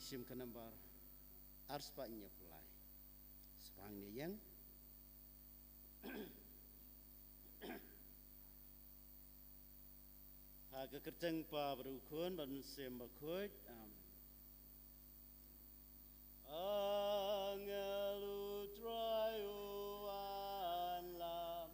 Sim kenambar arspanya pulai sepangnya yang haga kerteng pa berukun dan sembakut angelu trayuan lam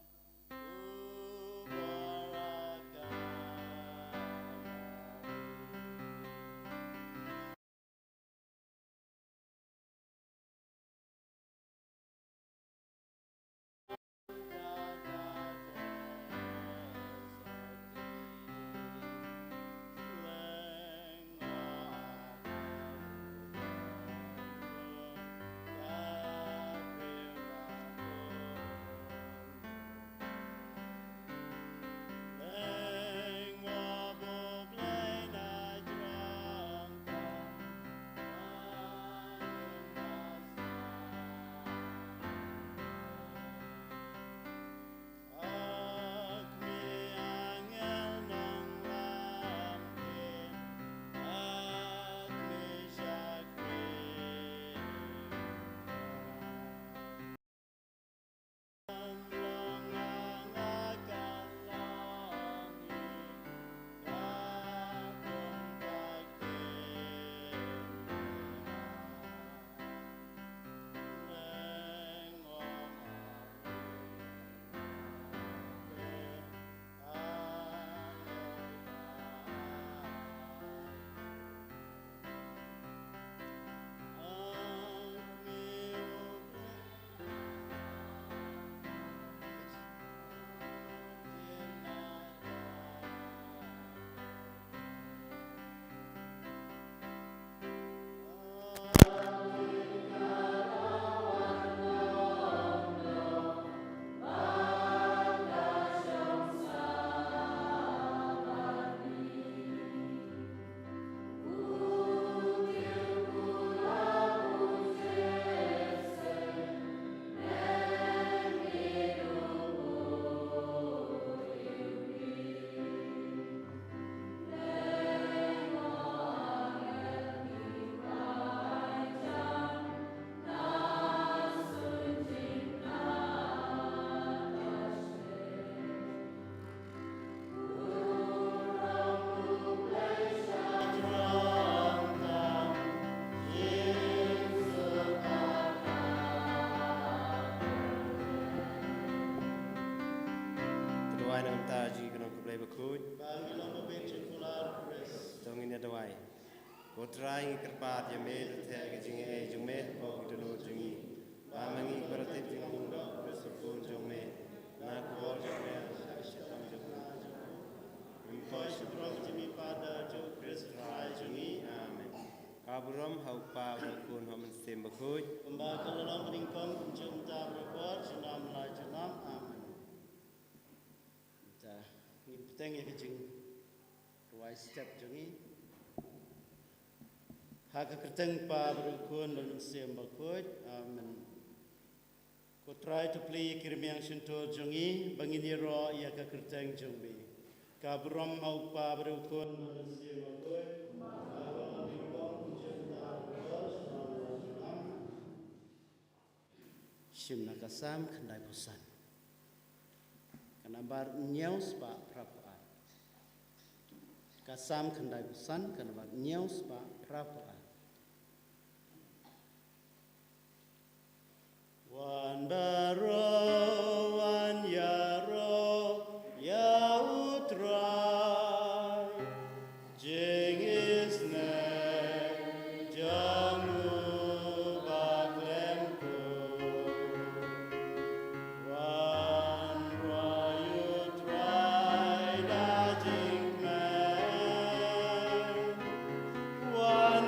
Taji kenong kublai bakut. Tong ini ada wai. Kotrai kerpat ya med teh jinge jume pok dulu jingi. Pamangi beratit jing mundo bersepun jume. Na kuor jume syaitan jume. Impoi syukur jimi pada ju Kristus jingi. Amin. Kaburam hau pa bakun hamen sem bakut. Kembali ke dalam ringkong cinta berbuat senam lai senam amin. Teng ya kecing ruai step jungi haka kerteng pa berukun dan sembakut amen ko try to play kirmiang sinto jungi bangini ro ya ka kerteng jungbi ka brom au pa berukun dan sembakut simna kasam khandai pusan kanabar nyaus pa prap kasam khandai pusan kanabar nyaus pa prapaan wan baro wan yaro yautrai jengis ne jamu baklemku wan rayu trai dajing wan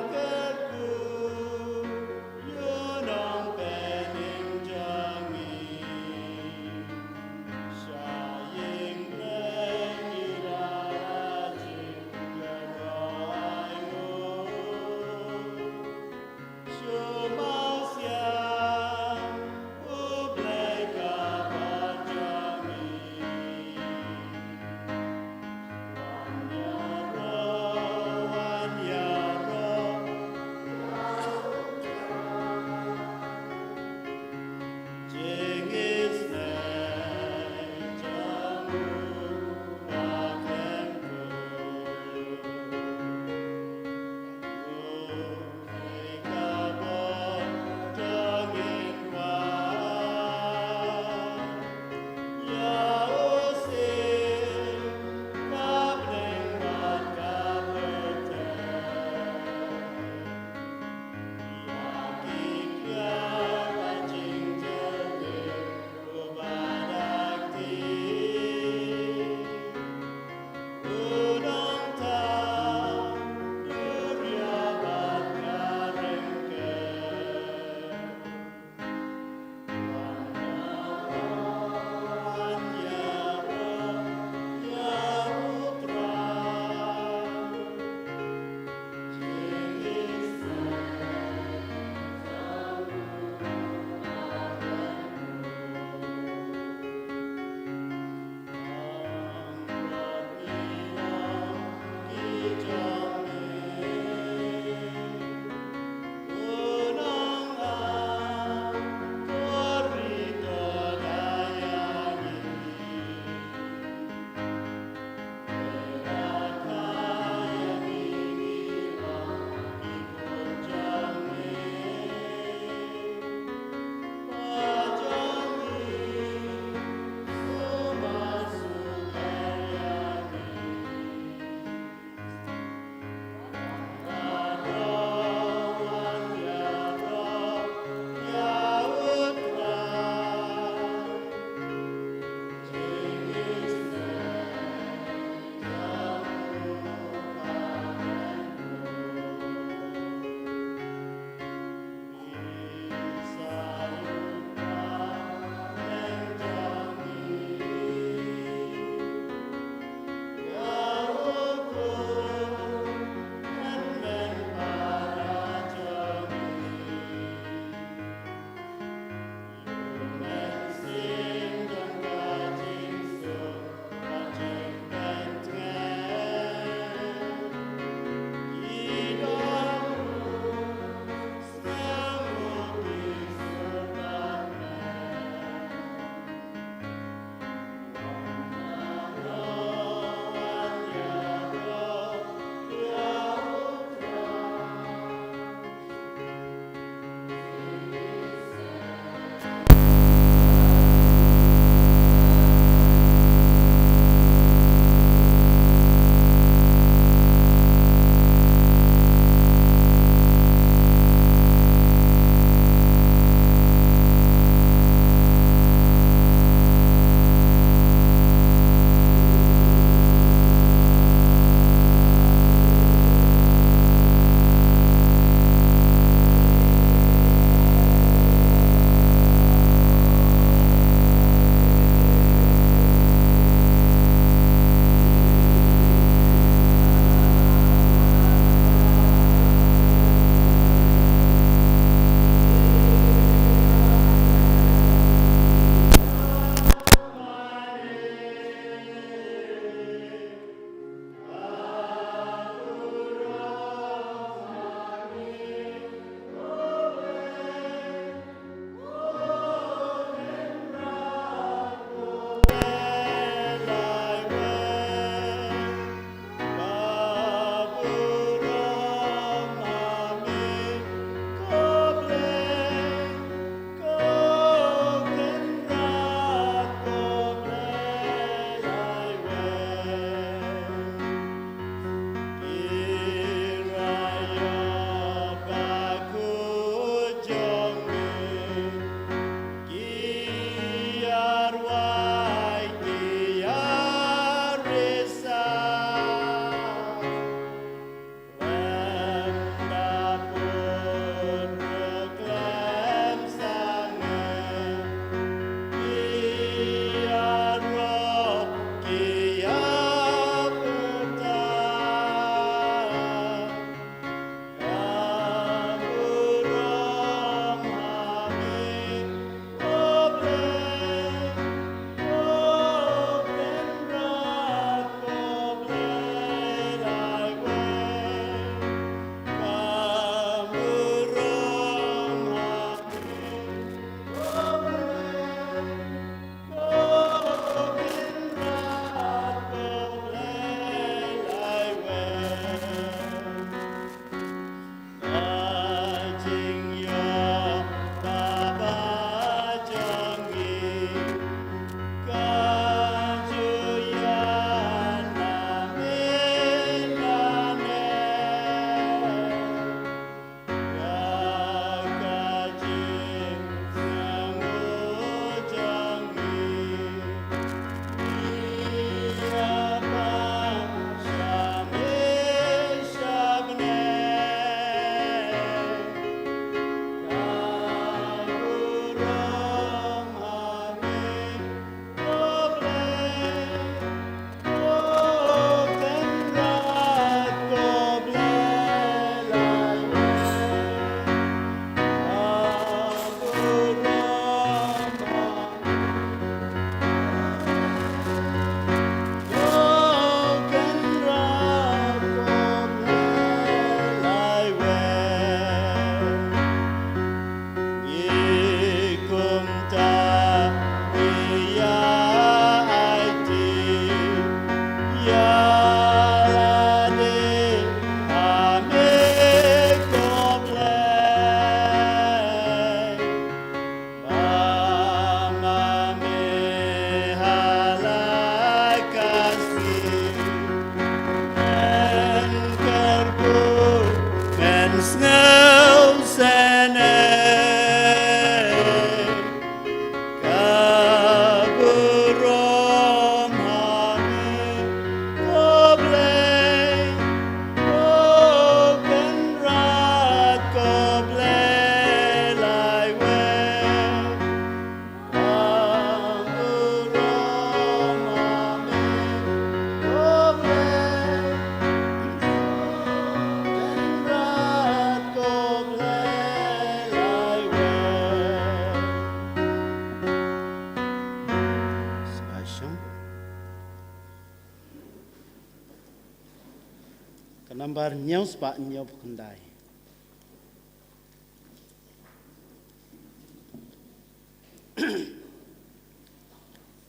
Kanambar nyaus pa nyau kendai.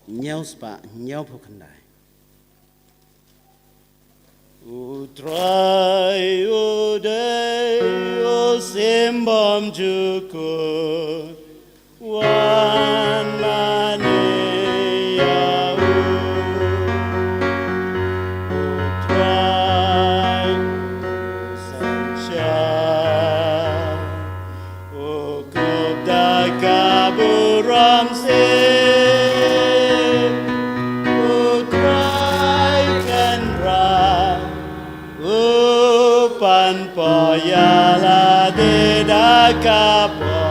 Nyaus pa nyau kendai. Utrai udai o sembam jukur wan mane yau. Utrai sancai o kubda kaburam se. Poyala de da capo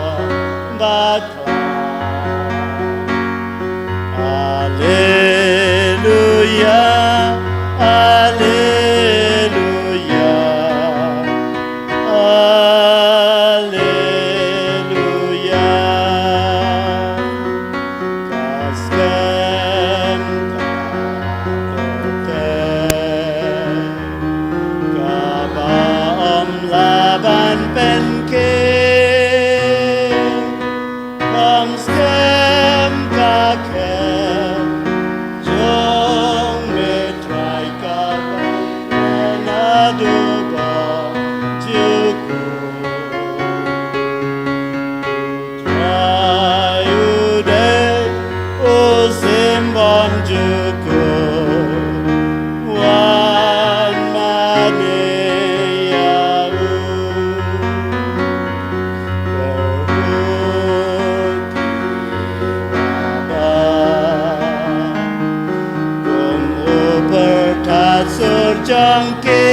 batla. Alleluia, alleluia, alleluia. Kaskem laban penke kom skem kakem jong metrai kaban aduba juku trai ude o sembam juku wan mane surjangke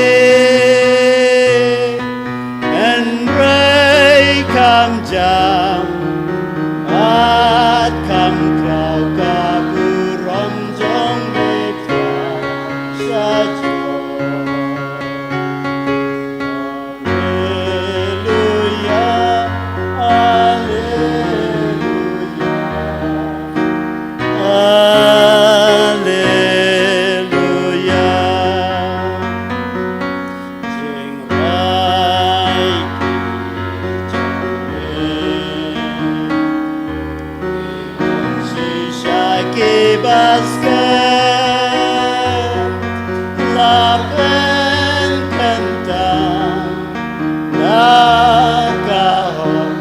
and ray kam jam at kam kau kaburam jong mitra saja. Basket lapen kentang nakahok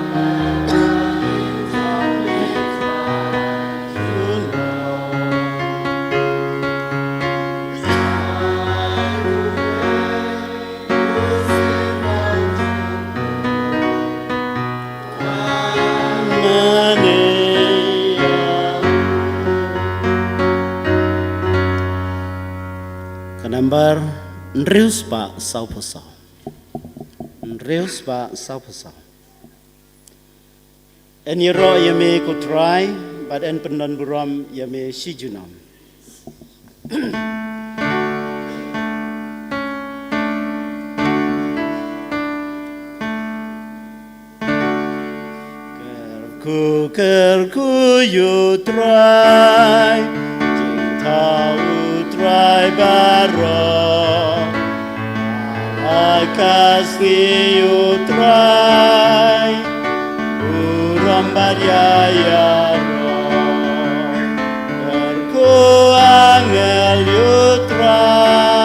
Kanambar nrius pa sau pasau. Nrius pa sau pasau. En yero yame kutrai, but en pendan buram yame shijunam. Kerku yutrai, jintau utrai baro, akasni utrai, uram baryayaro, kerku angel yutrai,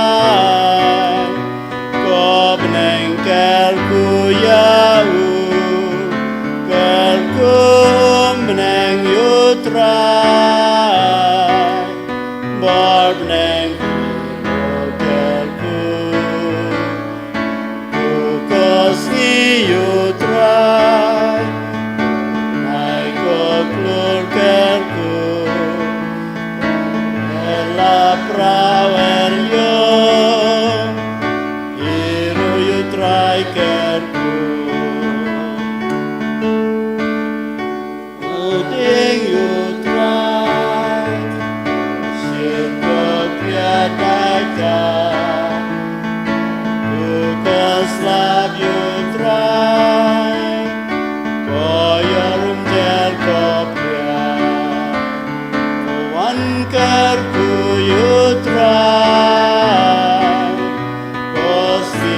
kobneng kerku yau. Meneng yutrai bar meneng kerku kukosni yutrai naik koklur kerku ela prawer yo iru yutrai kerku ding yutrai sirkot yadaka kukoslav yutrai koyorum jel kopya wankarku yutrai kosi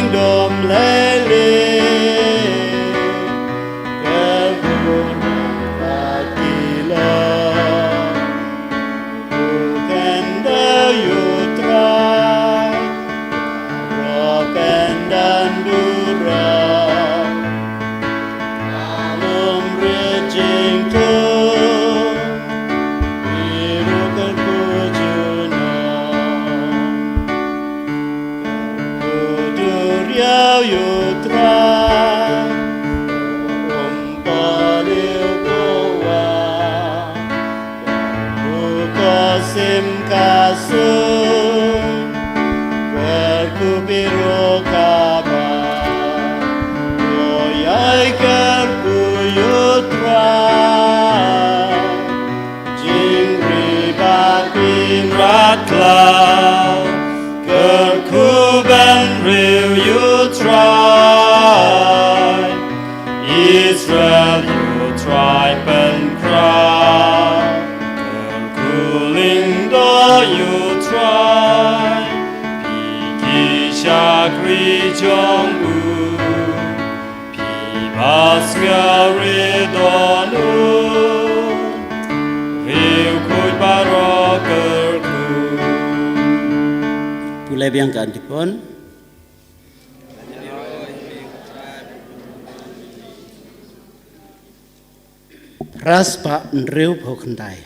kingdom lele Israel, you tribe and crown, cooling though you try, Piki Shakri Jonggu, Pibasga Ridonu, Riukut Barokerku. Pulai biang kantipun. Ras Pak Nreu Phokandai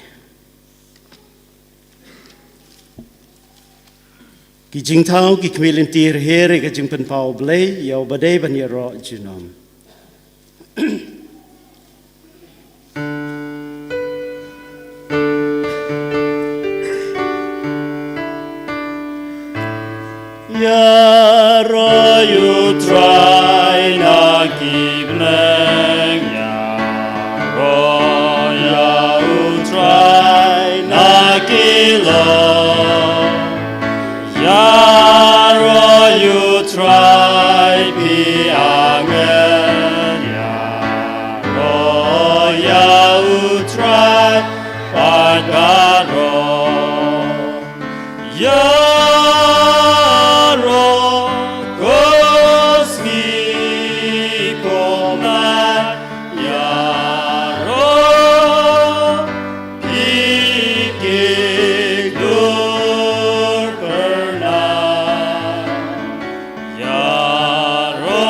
Kijing Thao ki kmelin tir here ka jing pen pau blei yau badai ban yaro junom Yaro you try na gibneng Yaro you try piangen Yaro you try pagaro Yaro kosmi komai Yaro pikik dur pernah Yaro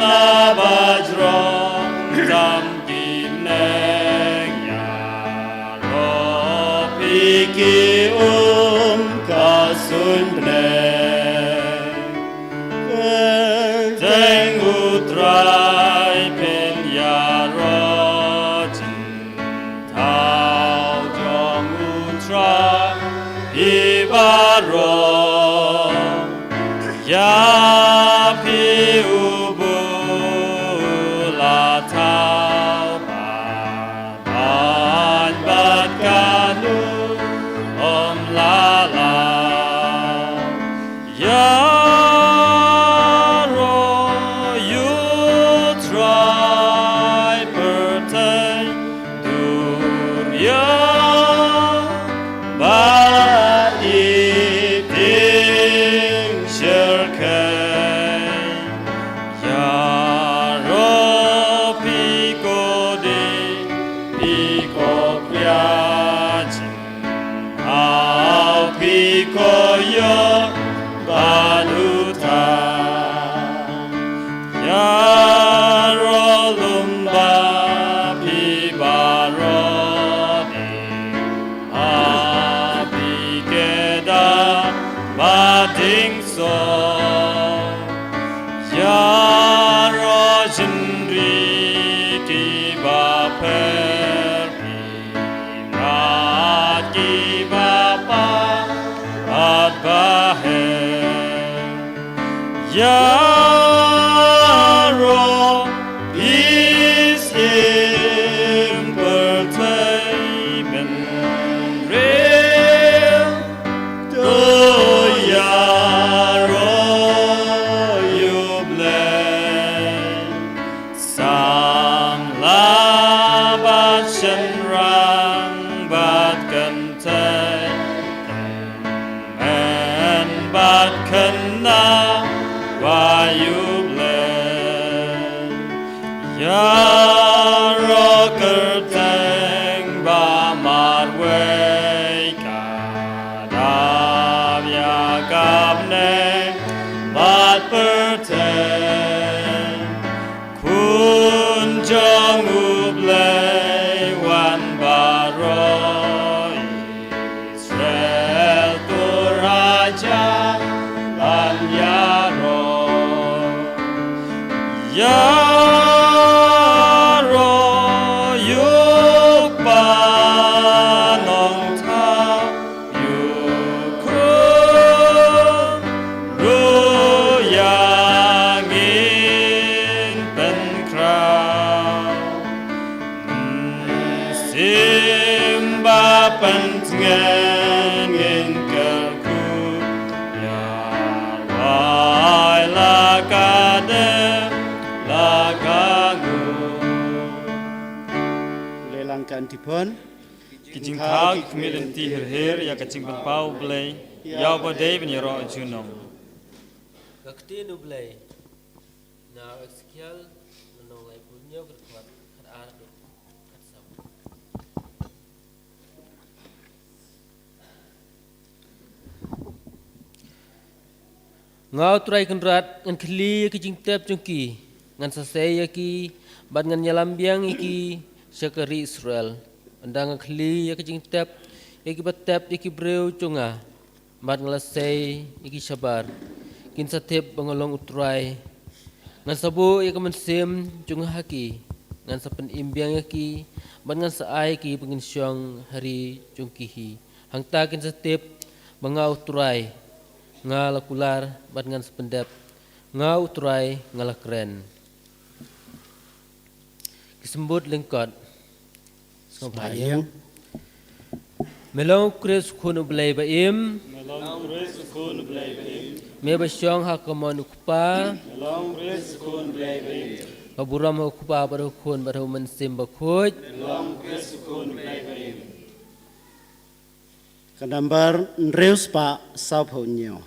nabajrong tam kimneng Yaro pikik kasundneng Teng utrai pen Yaro Tao jong utrai ibaro Ya pi ubu la tao ban bat kanu om la la Yaro you try pertain dunya ba iting shirken Yaro piko de piko priajin au piko yo banuta Yaro lumba pibarode apikeda bading so Yaro jindri kiba perpi rat kiba pa adbahen Yaro is impertamen real to Yaro you blame Sang labat shenrang bat contain and bat kana wa Antipon Kijing kau kemilen ti her ya kacing berpau belai ya badai benyero junong. Gakti nu belai na ekskial menolai punya berkuat ada katsam. Ngau try kenrat ngan kli kijing tep jungki ngan sasai ki ban ngan nyalambiang iki Syakari Israel, andang kli ya kecing tep, iki batep iki breu cunga, mat ngelasai iki sabar, kin satep bangolong utrai, ngan sabu ya kemensim cunga haki, ngan sapen imbiang yaki, bat ngan saai ki pengin syong hari cungkihi, hang ta kin satep bangau utrai, ngalakular bat ngan sependep, ngau utrai ngalakren. Kisembut lengkot. Bayang Melong kres khunu belai ba im Melong res kun belai beim. me ba syong hakamon ukpa Melong res kun belai beim. kaburam ukpa ba khun ba men sim ba khuj Melong res kun belai beim. Kadambar Reus pa Sapho Nyo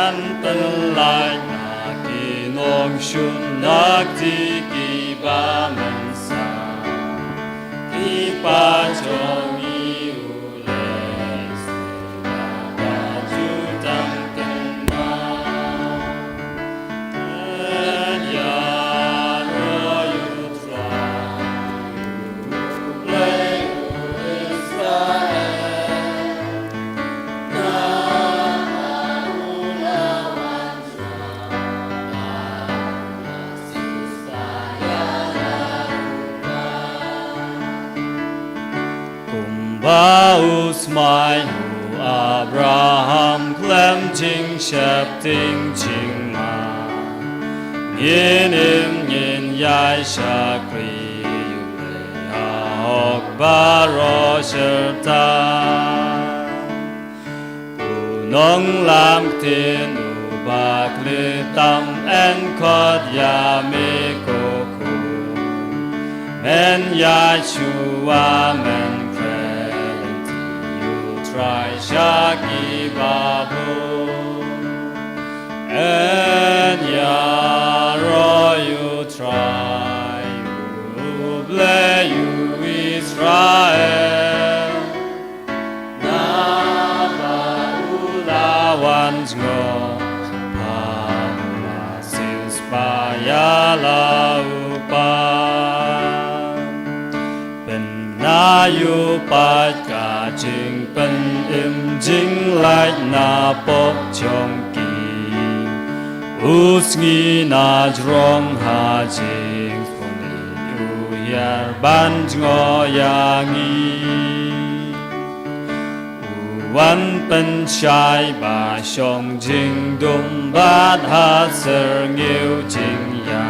Anten lai na kinong shun nak ti ki ba mensa ki pa chong i ule sila ka ju tam ten ma en ya ro yu try you play Israel Baus mai hu Abraham klem ching shep ting ching ma Yin im yin yai sha kri yu le ha hok ba ro shir ta U nong lam tin u ba kli tam en kod ya me ko ku Men ya shua men try Shaki Babu and Yaro you try you blay you Israel Naba Ula one's go Pama Sis Bayala Upa yu pat ka jing pen im jing lai na pok chong ki usngi na jrong ha jing funi yu yar ban ngo yangi Wan pen shai ba shong jing dum bat ha ser nghiu jing ya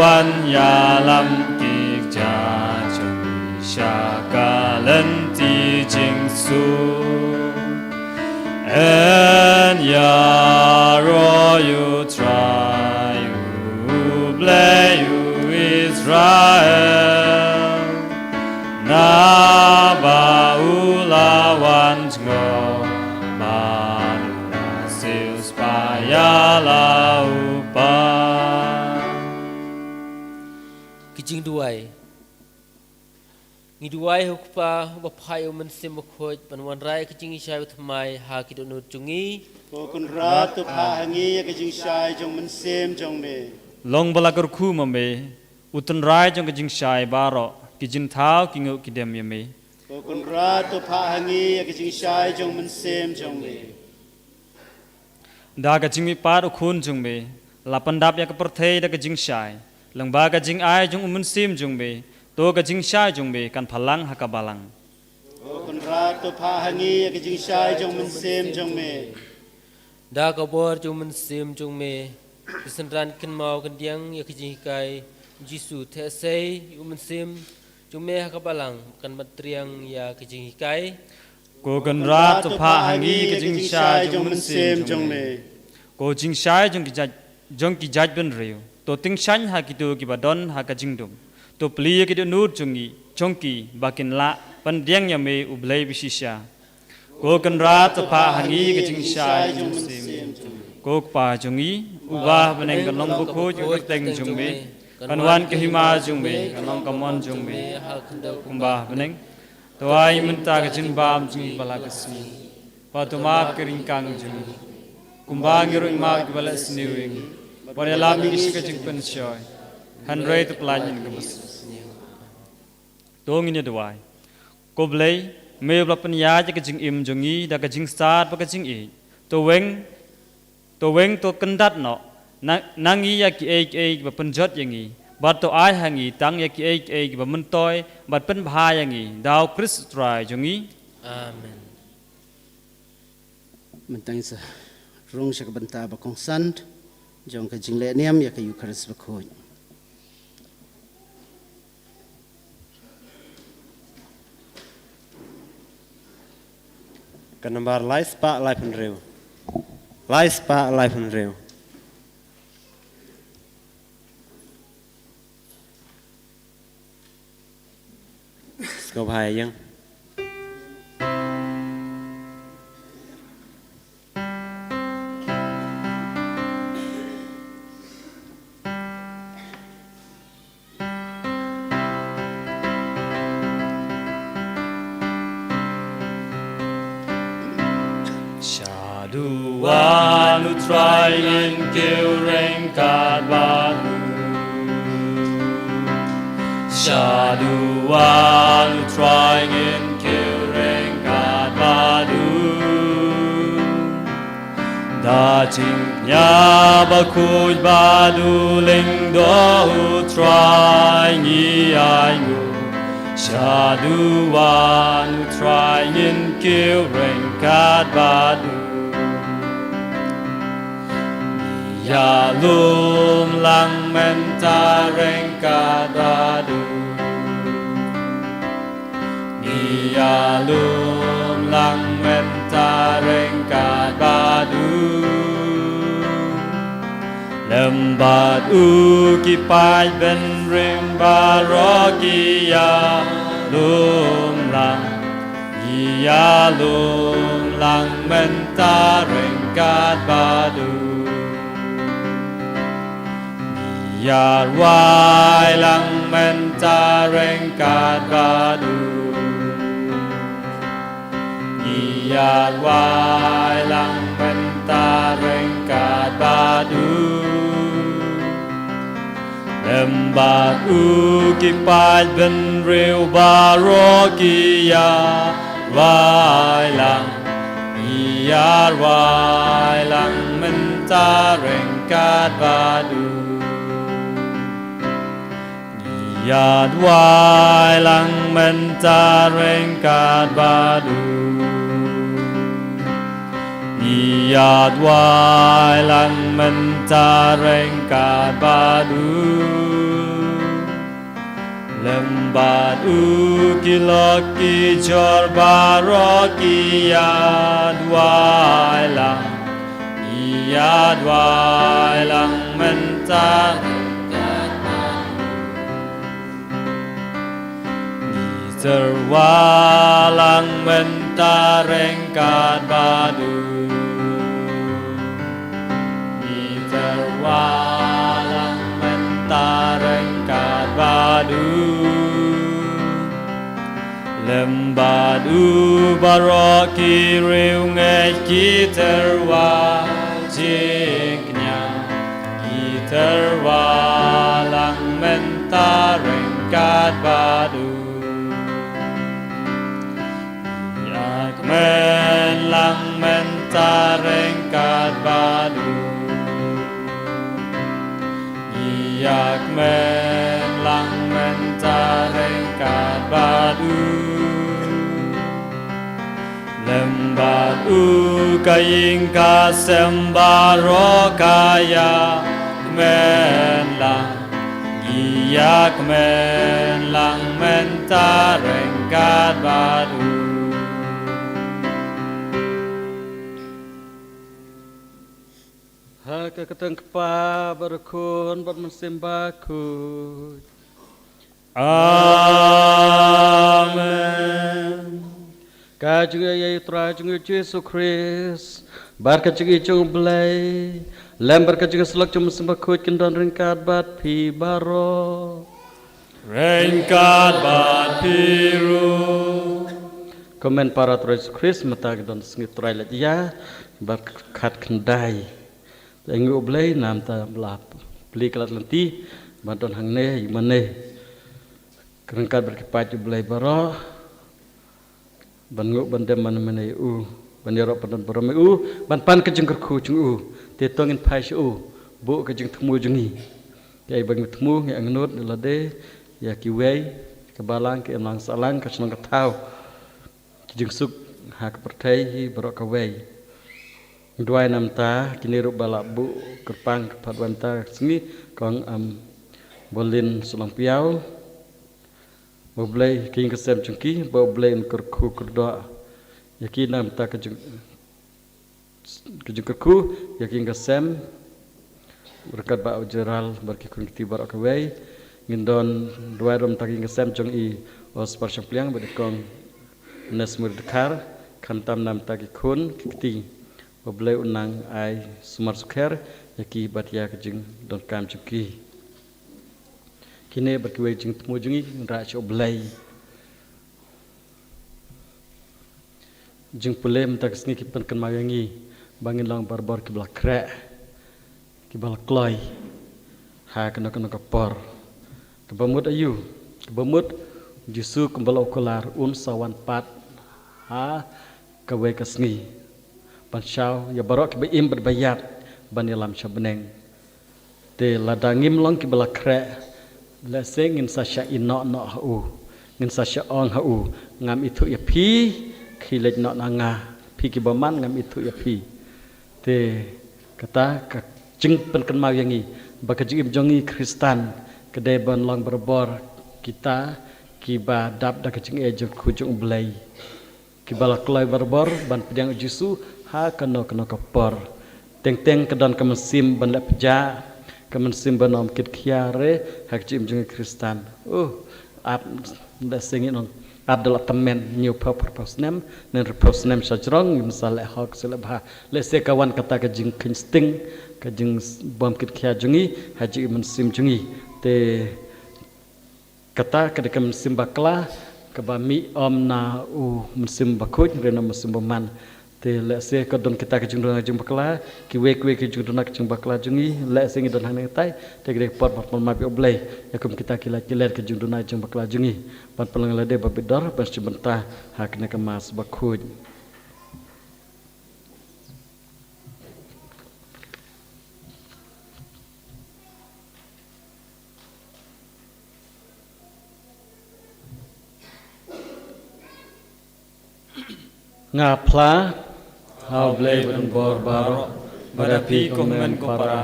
wan ya lam ki ja chung sha ka len ti jing su en ya ro you try you play you Israel na ba ula wan ngo ba na seus pa ya la upa kijing duai ngi duai hukpa ba phai man sim khoj pan wan rai kijing shai thmai ha ki do chungi Ko kun ra tu pha hangi ya ka jing shai jong man sem jong me. long balakur khu ma me utun rai jong jing shai baro ki jin thao ki ngu ki dem yame Ko kun ra tu pha hangi ya ka jing shai jong man sem jong me. da ka jing mi par khun jong me lapan dap ya ka perthei da ka jing shai lang ba ka jing ai jong mun sim jong me to ka jing shai jong me kan phalang ha ka balang Ko kun ra tu pha hangi ya ka jing shai jong man sem jong me. da ka bor chung man sim chung me kisan ran kin mau kan diang ya kijing kai jisu the sei yu man sim chung me ha ka balang kan matriang ya kijing kai ko kan ra to pha hangi ka jing shai jong mun sim jong me ko jing shai jong ki jaj ben reu to ting shan ha ki tu ki badon ha ka jing dum to pli ki do nur jungi chongki bakin la pan diang ya me ublei bisisha ko kan ra to pha hangi ka jing shai jong sim ko pa jungi uba beneng kan long bu kho ju teng jong me kan wan ki hima jong me kan long kamon jong me ha khanda kumba beneng to ai mun ta ka jin bam jing bala ka sni pa to ma kering kang jing kumba ngiro ma ki bala sniwing pa ya la mi ki ka jing pen shoy han rei to plan in ka bus to ngi ne dwai ko blei me bla pan ya ka jing im jongi da ka jing start pa ka jing e to weng to kendat no nangi ya ki e ba pan jot yangi bat to ai hangi tang ya ki e ba mun toy bat pen bha yangi daw Chris try jongi amen Mentang sa rong sa ka banta ba kong sant jong ka jing le niam ya ka yu kharis ba khoj. Kan nambar lai spa lai pun reu. Lai spa lai pun reu. Skop hai yang. Shaduan nu try and kill rain God balu Shaduan nu try and kill rain God balu Da ching nya ba kuj badu ling do hu try ni ai ngu Shaduan nu try and kill rain God balu Ya lum lang menta rengka dadu Ya lum lang menta rengka dadu Lembat uki pai ben rim baroki ya lum lang Ya lum lang menta rengka dadu Ya wai lang menta rengkat badu Ya wai lang menta rengkat badu Lembat uki pai ben riu ba ro ki ya vai lang ya vai lang men ta reng kat ba du ya vai lang men ta reng kat ba du ya vai lang men ta reng kat ba du lembat ukiloki jor baroki yadwai lang mentar terwalang mentar engkat badu terwalang mentar engkat badu lembadu baroki riungai kiterwa jingnya kiterwa lang mentar engkat badu yak men lang mentar engkat badu yak men lang mentar engkat badu lembatu kaying kasembaro kaya men lang iyak men lang mentar engkat badu Haka keteng kepa berkun bermensembaku. Amen. Kajung ayai trajung Yesus Kristus. Barkat juga cung belai. Lembar kajung selak cung sembaku kendon ringkat bat pi baro. Ringkat bat piru. Komen para Yesus Kristus mata kendon sengit trailet ya. Barkat kendai. Engu belai nam ta belap beli kelat lenti bantuan hang ne imane kerengkat berkepat belai baro bangu bandem mana bandero pandan borome ban pan kejeng kerku jung te tongin pai bu kejeng temu jungi kai bang temu ngi angnut lade ya kiwei kebalang ke emlang salang ka senang katau kejeng suk ha kepertai baro kawei Dua nam ta kini ruk balak bu kerpang kepaduan ta sengi kong bolin sulang piau boblei king kesem cengki boblei kerku kerdoa yaki nam ta kejung kerku yaki kesem berkat ba ujeral berki kun tibar akawai ngindon dua ram ta king kesem jong i os parsang pliang bedekong nesmur dekar kantam nam ta ki kun kiti Boblei unang ai sumar sukher yaki batia kejeng don kam cuki kini berkiwai jeng temu jungi ra oblei jeng pule mentak sni kipan kan mayangi bangin lang barbar ki belak krek ki balak kloy ha kena kapor kebamut ayu kebamut jisu kembal okular sawan pat ha kawai kasngi Pansau ya barok be im berbayat banilam syabeneng te ladangim long ki belakre la sengin sasya ino no hu ngin sasya ong hu ngam itu ya pi khilej no nanga pi ki baman ngam itu ya pi te kata ka jeng pen kan mau yangi bakajim jongi Kristan kedai ban long berbor kita ki ba dap da kajing ejo kujung belai ki balak lay berbor ban pedang jisu ha kena kapor teng kedan kemesim bandap peja kemesim banom kit khiare hak jim jeng Kristan ap da singin on adalah temen new purpose nem nen purpose nem sajrong misale hak selebha le se kawan kata kejing kinsting kejing bom kit khia jungi haji mesim jungi te kata kedek mesim bakla kebami omna mesim bakuj rena mesim baman te le se ko don kita ke jung don jung bakla ki we ke jung don ke jung bakla jungi le se ngi don hang tai te gre pot pot ma pi oblei ya kum kita kila kilet ke jung don jung bakla jungi pan pelang le de babidor pas cibenta hakne ke mas bakhuj ngapla hau blei bun bor baro barapi komen kopara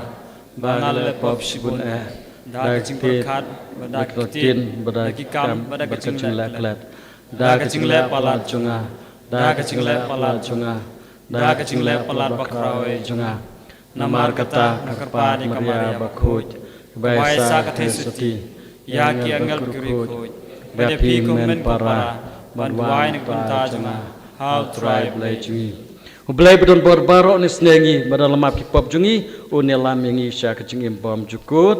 bangal le pop shibun dag perkat badak tin badak kam badak kacing leklet dag kacing le palat junga dag kacing le palat junga dag kacing le palat bakrawe junga namar kata akarpa di maria bakhuj baisa kathesati ya ki angal kurikhuj barapi komen para banwai ni kunta junga how tribe lay jungi Ublay bedon barbaro ni snengi badalam api pop jungi unelam yangi sya kecing impom jukut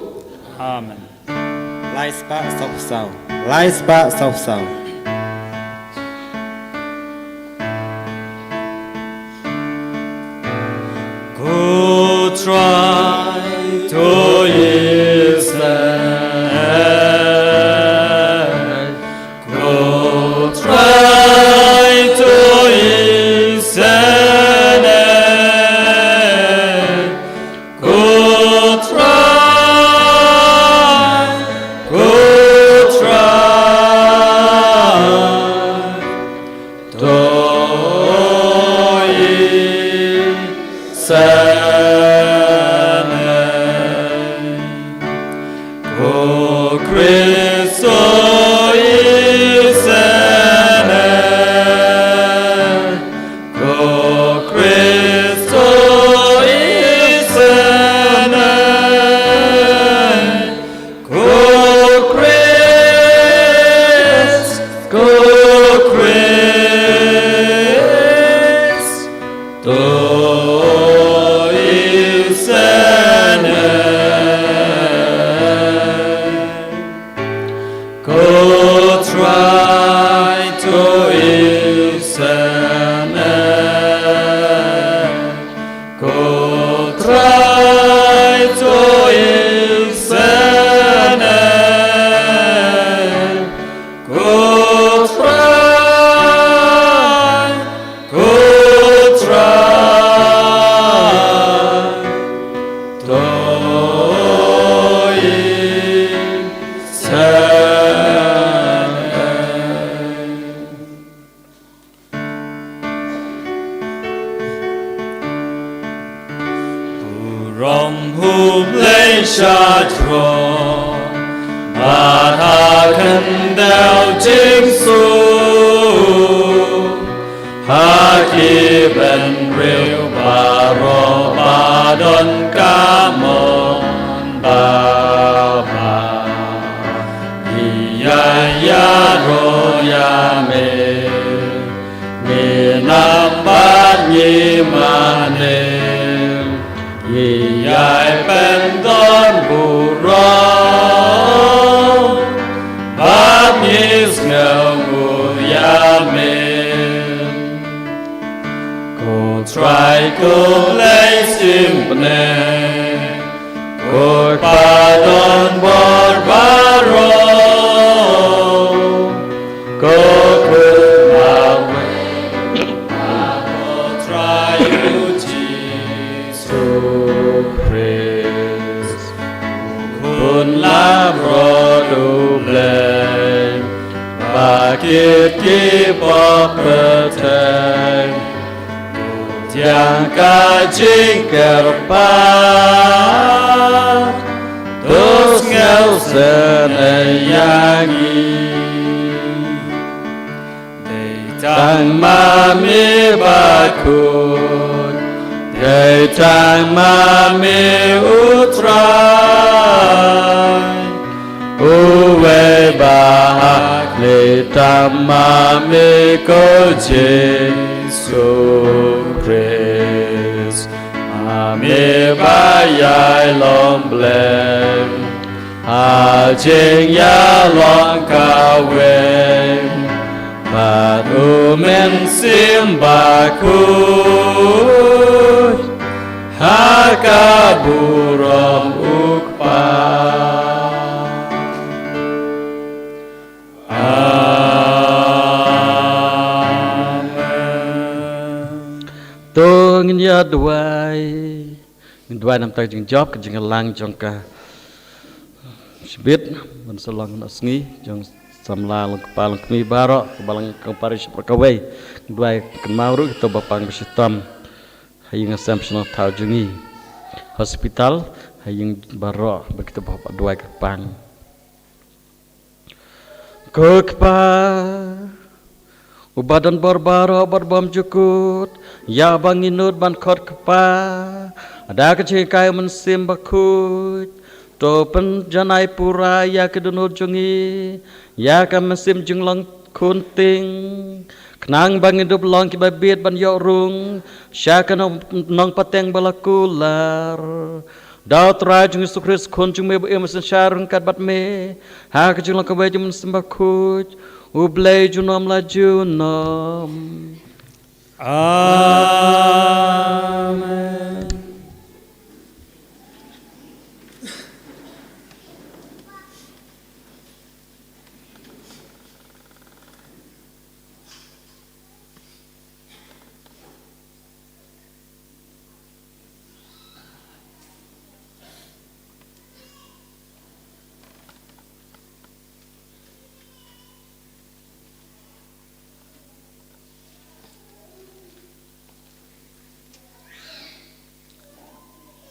Amen. Lais pa sopsau. Lais pa sopsau. Go try to Israel. Go try to Israel. Go try. Go try to O Cristo isene, O Cristo isene, O Christ, O Go try to Isene. Go try to Isene. Go try. Go try. To Shadro, Batakan Del Jingsu, Haki Ben Ril Baro Badon Kamon Baba, Iya Yaro Yame, Minambat Yimane. Yai pendon burong, bab yis ngelmu yamin. Ko try ko lay simpne, ko padon barbaro, ko kumawe, ko try uji. Kun labro dubleng, bakit kipok peteng, tiang kajing kerpak, terus ngel seneyangi. Tang mami bakut, tang mami utrai, uwe bahak litam mami ko Jesu Christ. Mami bayai lomblem, ajing ya long kawin, Baru mensimbakut hakaburam ukpa. Tôi nghe đuôi nằm tay chừng job cái chừng lang trong cả biết mình sẽ lang nó nghĩ trong samla lang kepala kami barok kebalang kempari seperkawai dua kemau kita bapang bersitam hayang assumption tau jungi hospital hayang barok begitu bapak dua kepang kepa ubadan barbaro barbam cukut ya banginut ban khot kepa ada kecil kaya mensim bakut to pen janai pura ya kedunur jungi ya kam mesim junglang kunting kenang bang hidup long ki babit ban yo rung syaka nong pateng balakular dau tra jung Yesus Kristus kun jung me em sen syarung kat bat me ha ka jung lang ka bai jung sembakut ublei junom la junom. Amen.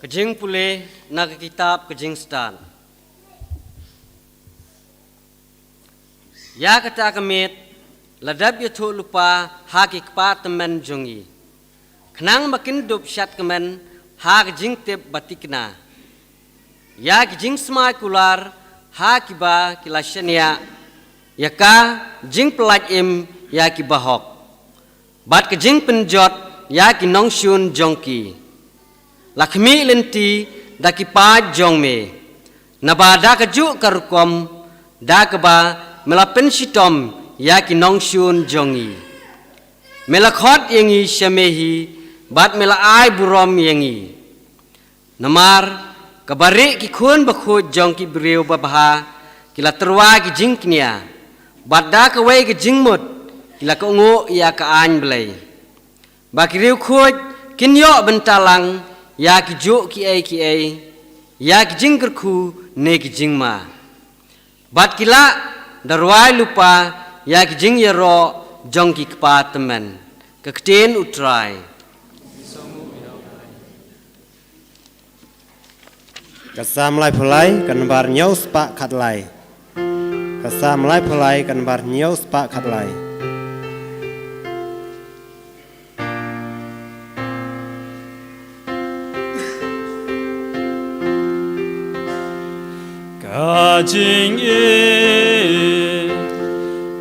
Kejing pulih nak kitab kejing stan. Ya kata kemit ladab yutu lupa haki kepat temen jungi. Kenang makin dup syat kemen ha kejing tip batikna. Ya kejing semai kular ha kiba kilasnya. Ya ka jing pelaj im ya kibahok. Bat kejing penjot ya kinong syun jongki. Lakmi lenti daki pa jong me naba da kaju karukom da kaba melapen sitom ya kinong syun jongi melakhot yengi shamehi bat mela ai burom yengi namar kabari ki khun bakhut jong ki breu babha kila terwa ki jingknia bat da ka wei ki jingmut kila ko ngo ya ka an blai bakiriu khut kinyo bentalang ya ki jo ki ai ya ki jingker ku ne ki jingma bat kila darwai lupa ya ki jing yero jong ki kpa temen kekten utrai Kasam lai pulai kan bar nyau spa khat lai Kasam lai pulai kan bar nyau spa khat lai 가징이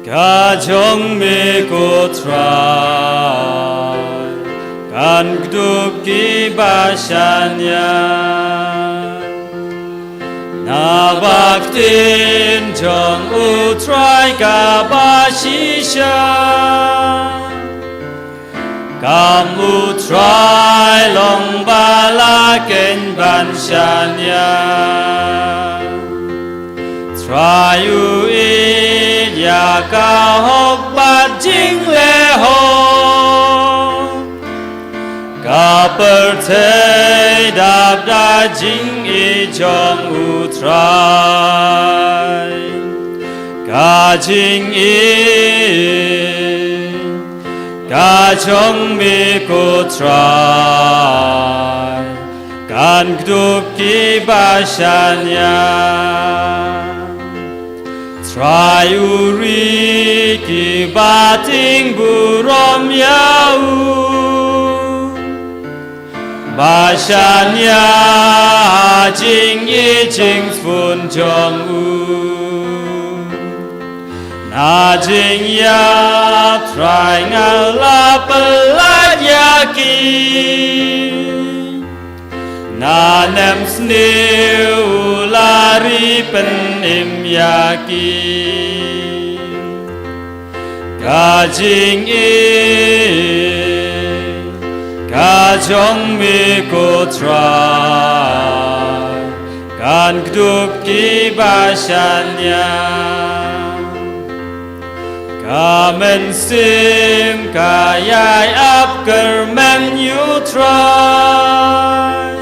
가정미 고트라 간그둑기 바샤냐 나박틴 정우트라이 가바시샤 감우트라이 롱발라겐 반샤냐 Trayu ya ka hok bat jing le ho ka per te dap da jing e jong u trai ka jing e ka jong me ko trai kan gduk ki bashanya Trayuri ki bating burom yau Bashanya jing yi jing fun jong u Na jing ya try ngala pelat yaki Na nem sniu lari penim yaki Ka jing ka jong mi ko try kan gdup ki basanya ka men sim ka yai ap ker men you try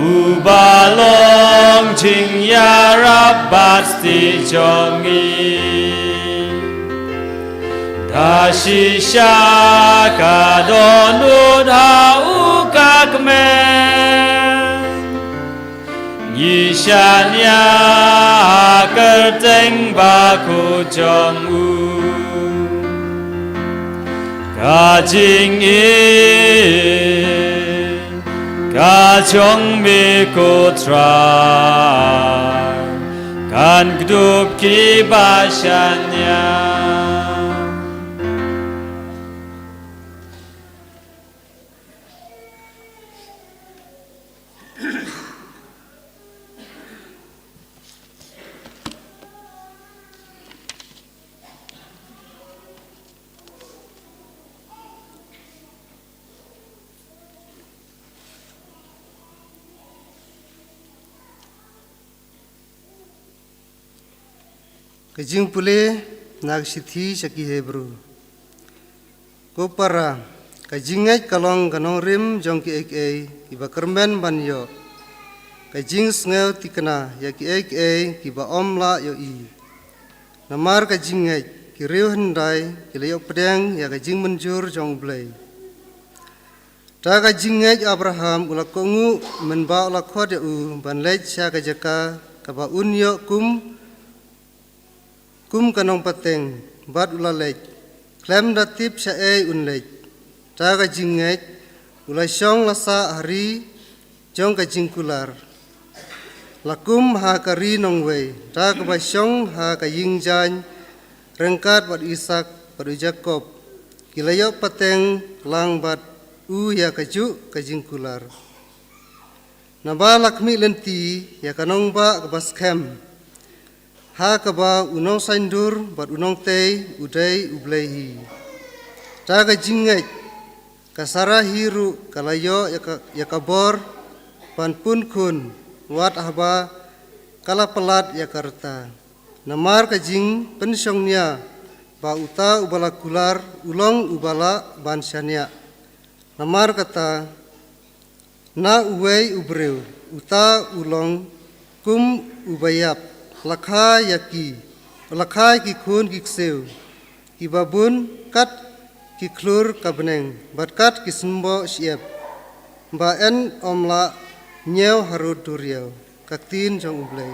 ubalong jing ya rabasti jongi 다시 시작하던 우다우가 그맨 이샤냐 끌땡바쿠 정우 가징인 가정미고 트라 간그둡기 바샤냐 Kajing pule nagsithi saki Hebrew. Ko para kajingai kalong kanong rim jong ki ek kiba kermen banyo. Kajing sngew tikna ya ki ek kiba omla yo I. Namar kajingai ki riu hendai ki leo pedeng ya kajing menjur jong blai. Ta kajingai Abraham ula kongu menba ula khod ya u ban lej sya kajaka kaba unyo kum kanong pateng bat ulalej klem datip sya unlej ta ka jinget ulai syong lasa hari jong ka jingkular lakum ha kari nong wei ta ka ba syong ha ka yingjan rengkat bat Isak bat Jakob kilayo pateng lang bat ya ka ju ka jingkular naba lakmi lenti ya kanong ba ka baskem ha kaba unong sandur bat unong tei udai ublehi taga jingai kasara hiru kalayo ya kabor pan pun kun wat haba kala pelat ya karta namar kajing pensyongnya ba uta ubala kular ulong ubala bansyanya namar kata na uwei ubreu uta ulong kum ubayap lakhai ki khun ki kseu ki babun kat ki klur kabneng bat kat ki smbo siap ba en omla nyeu harut duriau kaktin jong ublai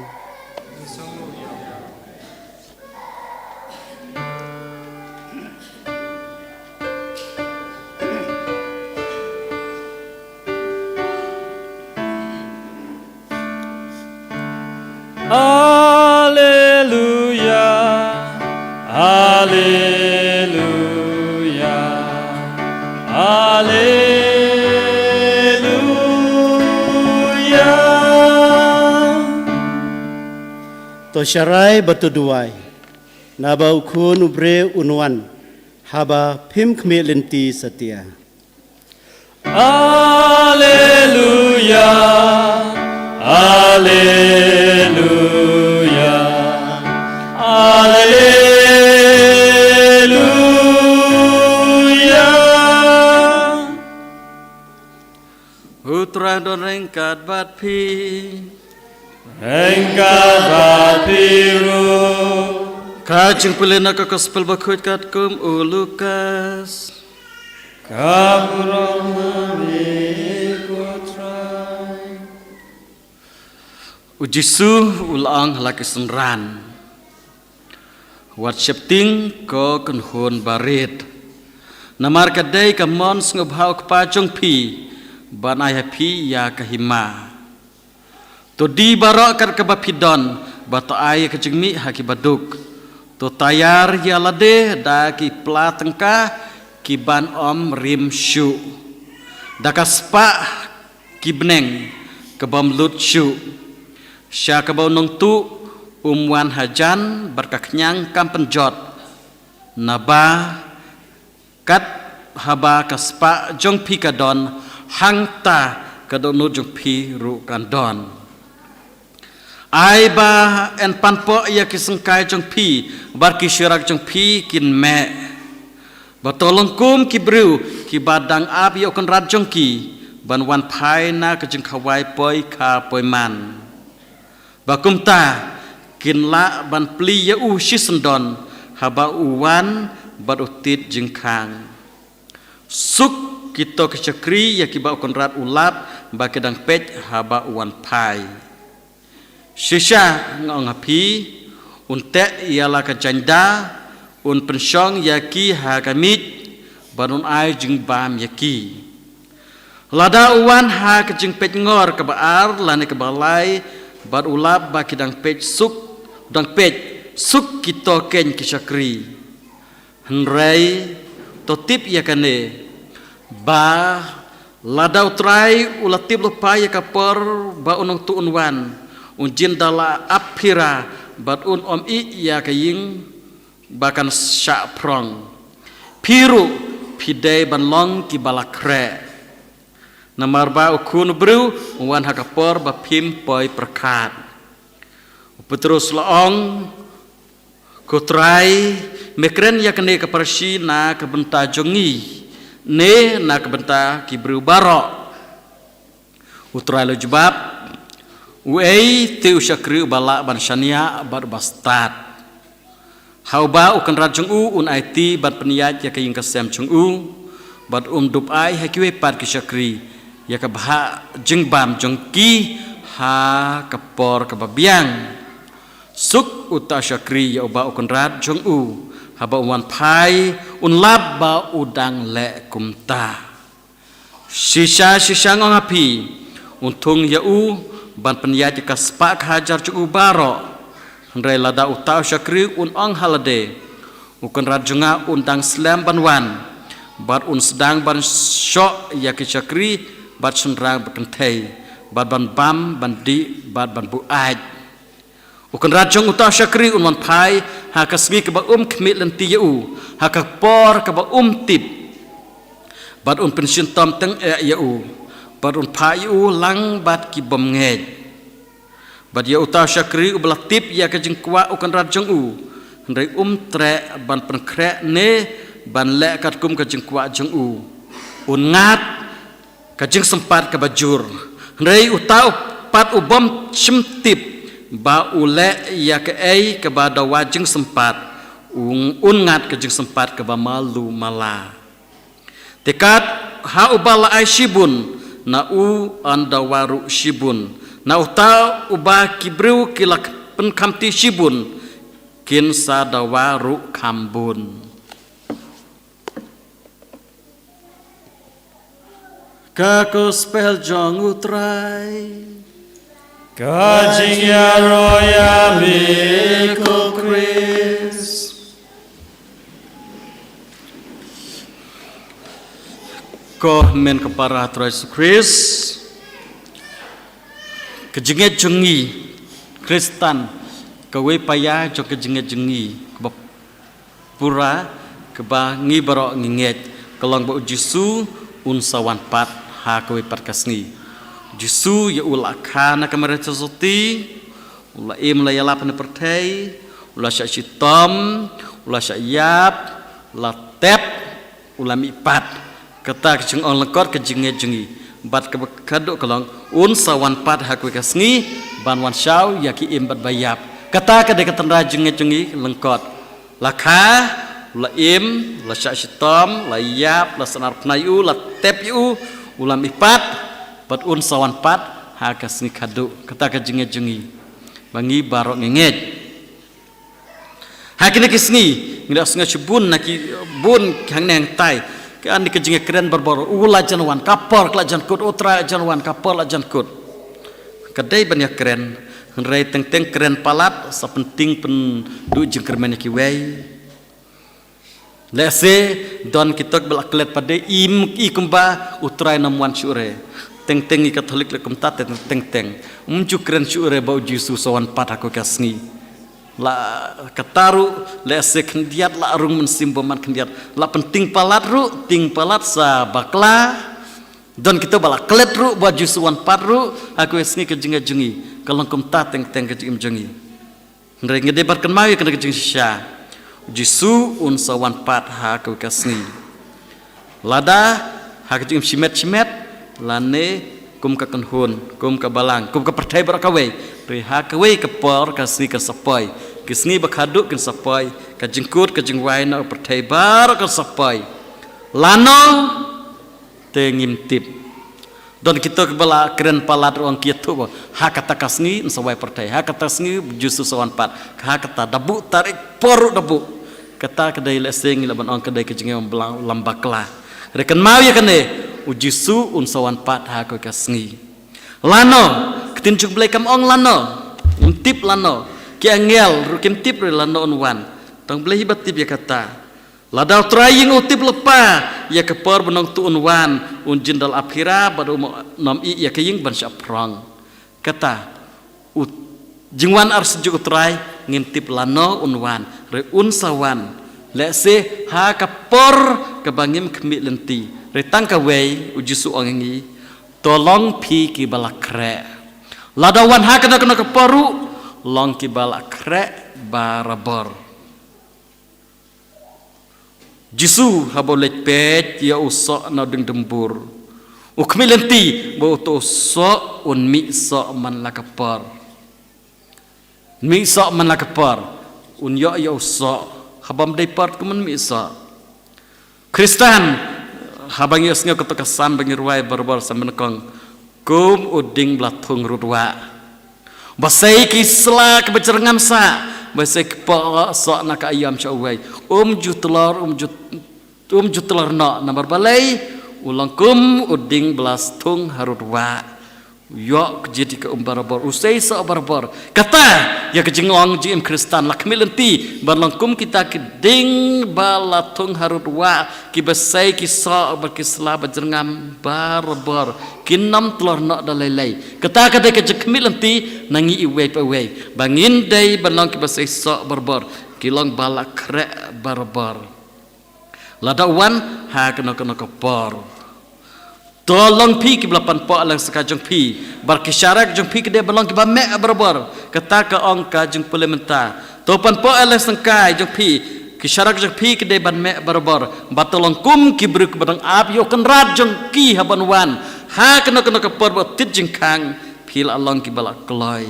Haleluya, haleluya, haleluya. Tosyarai batuduai, naba ukun ubre unwan, haba pim kmi lenti setia. Haleluya, haleluya, haleluya. Utrang don rengkat bat pi Engkat bat biru kajing pelena ka gospel bakut kat kum Lukas Kaburam mengikutrai Ujisu ulang laki senran Wat syepting ko kenhun barit Namar kadai kamon ngobhau kepajong pi Ban ayah pi ya kahima To di barok kat kebapidon Bato ayah kejengmi haki baduk To tayar ya lade da ki platengka Ki ban om rim syu Da kaspa ki beneng Kebam lut syu Sya kebau nong tu umwan hajan berkaknyang kampenjot naba kat haba kaspa jong pi kadon hangta kadon nu jong pi ru kandon ai ba en panpo ya kisengkai jong pi bar kisyarak jong pi kin me batolong kum ki bru ki badang ap yo kan rat jong ki ban wan phai na ka jeng khawai poi kha poi man bakum ta kin la ban pli ya u shisendon haba uwan bar utit jeng khang suk kita kecakri ya ki ba kon rat ulap ba kedang pej haba uwan phai shisha ngong api unte ialah ka janda un pensyong yaki ha kamit banun ai jeng bam yaki lada uwan ha ke jeng pej ngor ke baar lane ke balai bar ulap ba kidang pej suk dang pej suk kita ken kisakri henrei to tip ya kane ba lada utrai ulatip lupa ya kapor ba unong tu unwan unjin dala aphira bat un om i ya kaying bahkan syak prong piru pidai banlong ki balakre namar ba ukun bru wan hakapor ba pim poi perkat petrus laong kutrai mekren ya kene kepersi na kebenta jongi ne na kebenta ki bru barok utrai lo jebab Uei teu syakri balak ban syania bar bastad. Hauba ukan rajung un IT bat peniat ya kaying kasem chung bat dup ai hakiwe pat ki syakri ya kabha jengbam jongki ha kapor kababiang. Suk uta syakri ya uba ukan rajung haba wan pai un labba udang le kumta. Sisa ngong api untung ya ban peniat ka spak hajar cu baro ndai lada utau syakri un ong halade ukon rajunga undang slam banwan bat un sedang ban syok ya ki syakri bat sunrang bekentei bat ban bam bandi bat ban buaj ukon rajung utau syakri un wan pai ha kasmi ke ba kemit lenti u ha ka por ke ba tip bat un pension tom teng ya bat un pai lang bat ki bom ngej bat ya utau syakri ublah tip ya ke jengkwa ukan rajung ndai tre ban penkrek ne ban lek kat kum ke jengkwa jeng un ngat ke jeng sempat ke bajur ndai utau pat ubom chimtip ba ule ya ke ai ke bada wajeng sempat un ngat ke jeng sempat ke ba malu mala tekat ha ubala ai shibun na anda waru shibun na uta uba kibru kilak penkamti shibun kin sada waru kambun kako spell jong utrai kajing ya roya miko Chris ko men kepara Yesus Kristus kejenget jengi Kristen kawe paya jo kejenget jengi keba pura keba ngibaro nginget kelong ba Jesu un sawan pat ha kawe pat kasni Jesu ya ula kana kamera soti ula im la yala pan pertai ula sya sitom ula sya yap la tep ula mipat kata keceng on lekot kejenget jengi bat kaduk kelong un sawan pat hakwe kasngi ban wan syau yaki im bat bayap kata kade ketenra jenget jengi lengkot laka la im la syak sitom la yap la senar pnayu la tep yu ulam ipat bat un sawan pat ha kasngi kaduk kata kejenget jengi bangi barok ngenget hakine kisngi ngira sunga cebun naki bun kang neng tai kan di kejenget keren berboro ula janwan kapor kelajan kut utra janwan kapor lajan kut kedai banyak keren henrai teng keren palat sepenting pen du jeng kermen ki wei lese don kitok belak kelet pada im ikumba utrai namwan syure teng i katolik lekum tat teng muncul keren syure bau Yesus sawan pat aku kasngi la kataru le se kendiat la arung mensimboman kendiat la penting palat ru ting palat sa bakla dan kita bala klet ru baju suan patru aku esni kejinga-jingi kalangkum ta teng-teng kejim jingi ndre ngede barkan mawi kena kejing sya jisu un sawan pat ha aku kasni lada ha kejim simet lane kum ka kanhun kum ka balang kum ka pertai barakawe reha kawe ka por kasni ka sapai kisni bakhaduk kan sapai ka jengkut ka jengwai na pertai bar ka sapai lano te ngimtip don kita kebala keren palat orang kia tu ha kata kasni sawai pertai ha kata kasni jusu sawan pat ha kata dabu tarik por dabu kata kedai leseng laban orang kedai kejengnya lambaklah rekan mau ya kene ujisu unsawan pat ha ko kasni lano ketinjuk blai kam ong lano ngimtip lano ki angel rukim tip lano onwan tang blai hibat tip ya kata ladau trying utip lepa ya kepor benong tu unwan unjindal akhira badu nom i ya kaying ban syaprang kata jingwan ar sejuk utrai ngimtip lano unwan re unsawan lese ha kapor kabangim kemit lenti retang kawei ujisu ongi tolong pi ki balakre ladawan ha kana kaporu long ki balakre barabor jisu habolet pet ya usok na deng dembur ukmit lenti bo to so un mi so man lakapor mi so man lakapor un ya usok habam depart kuman misa Kristen habang yosnya ketekasan bangirwai barbar samenekong kum uding blatung rudwa basai kisla kebecerengan sa basai kepa sok nak ayam cawai jutelor jutelor no nomor balai ulang kum uding blastung harudwa yok jadi ke barbar usai sok barbar kata ya kejengong jim Kristen lakmilenti balangkum kita keding balatung harudwa ki besai ki sok berkisla bajengam barbar kinam telur nak dalai kata kata kejekmilenti nangi iwei bangin dai balang ki besai sok barbar kilong balak krek barbar ladawan ha kena kepor tolong pi ki belapan po lang sekajong pi barkisyarak jong pi kede belong ki ba me berber kata ka ong ka jong parlementa topan po lang sengkai jong pi kisyarak jong pi kede ban me berber batolong kum ki bruk badang ap yo kan rat jong ki haban wan ha kena ka por tit jeng kang pi la long ki balak kloi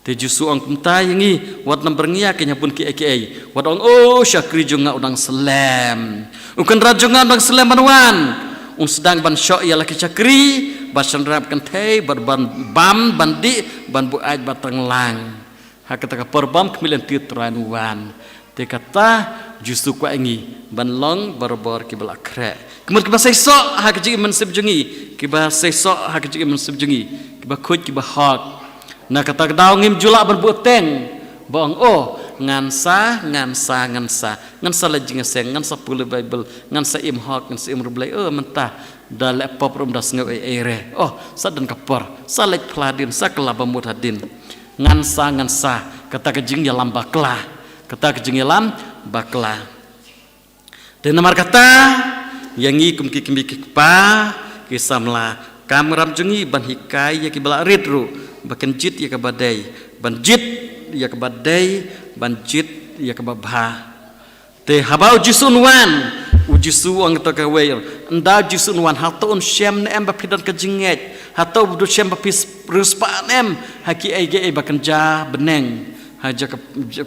te jusu ong kumta yangi wat number ngia kenya pun ki aka wat ong syakri jong udang selam ukan rat jong udang selam wan sedang ban syok ialah kecakri basan rap kentei ban bam bandi ban buaj batang lang ha kata perbam kemilan titran wan te kata justru kwa ingi ban long barbar ki balak krek kemudian kiba sesok ha kecik men sebjungi kiba sesok ha kecik men sebjungi kiba kuj kiba hak na kata daw ngim julak berbuat teng bong ngansa lagi ngaseng ngansa pula Bible ngansa imhak ngansa imrublay mentah dalek pop rum das ngau ere sadan kapor salek pladin sakala bamutadin ngansa kata kejing ya lambaklah kata kejing ya lambaklah dan nomor kata yang ikum kikimbi kikpa kisamla kamram jungi ban hikai ya kibala ridru bakan jit ya kabadai ban jit ya kebadai banjit ya kebabha te habau jisunwan ujisu ang to kawer enda jisunwan hato on syam ne em bapidan kejinget hato budu syam bapis ruspaan em haki ege bakan ja beneng haja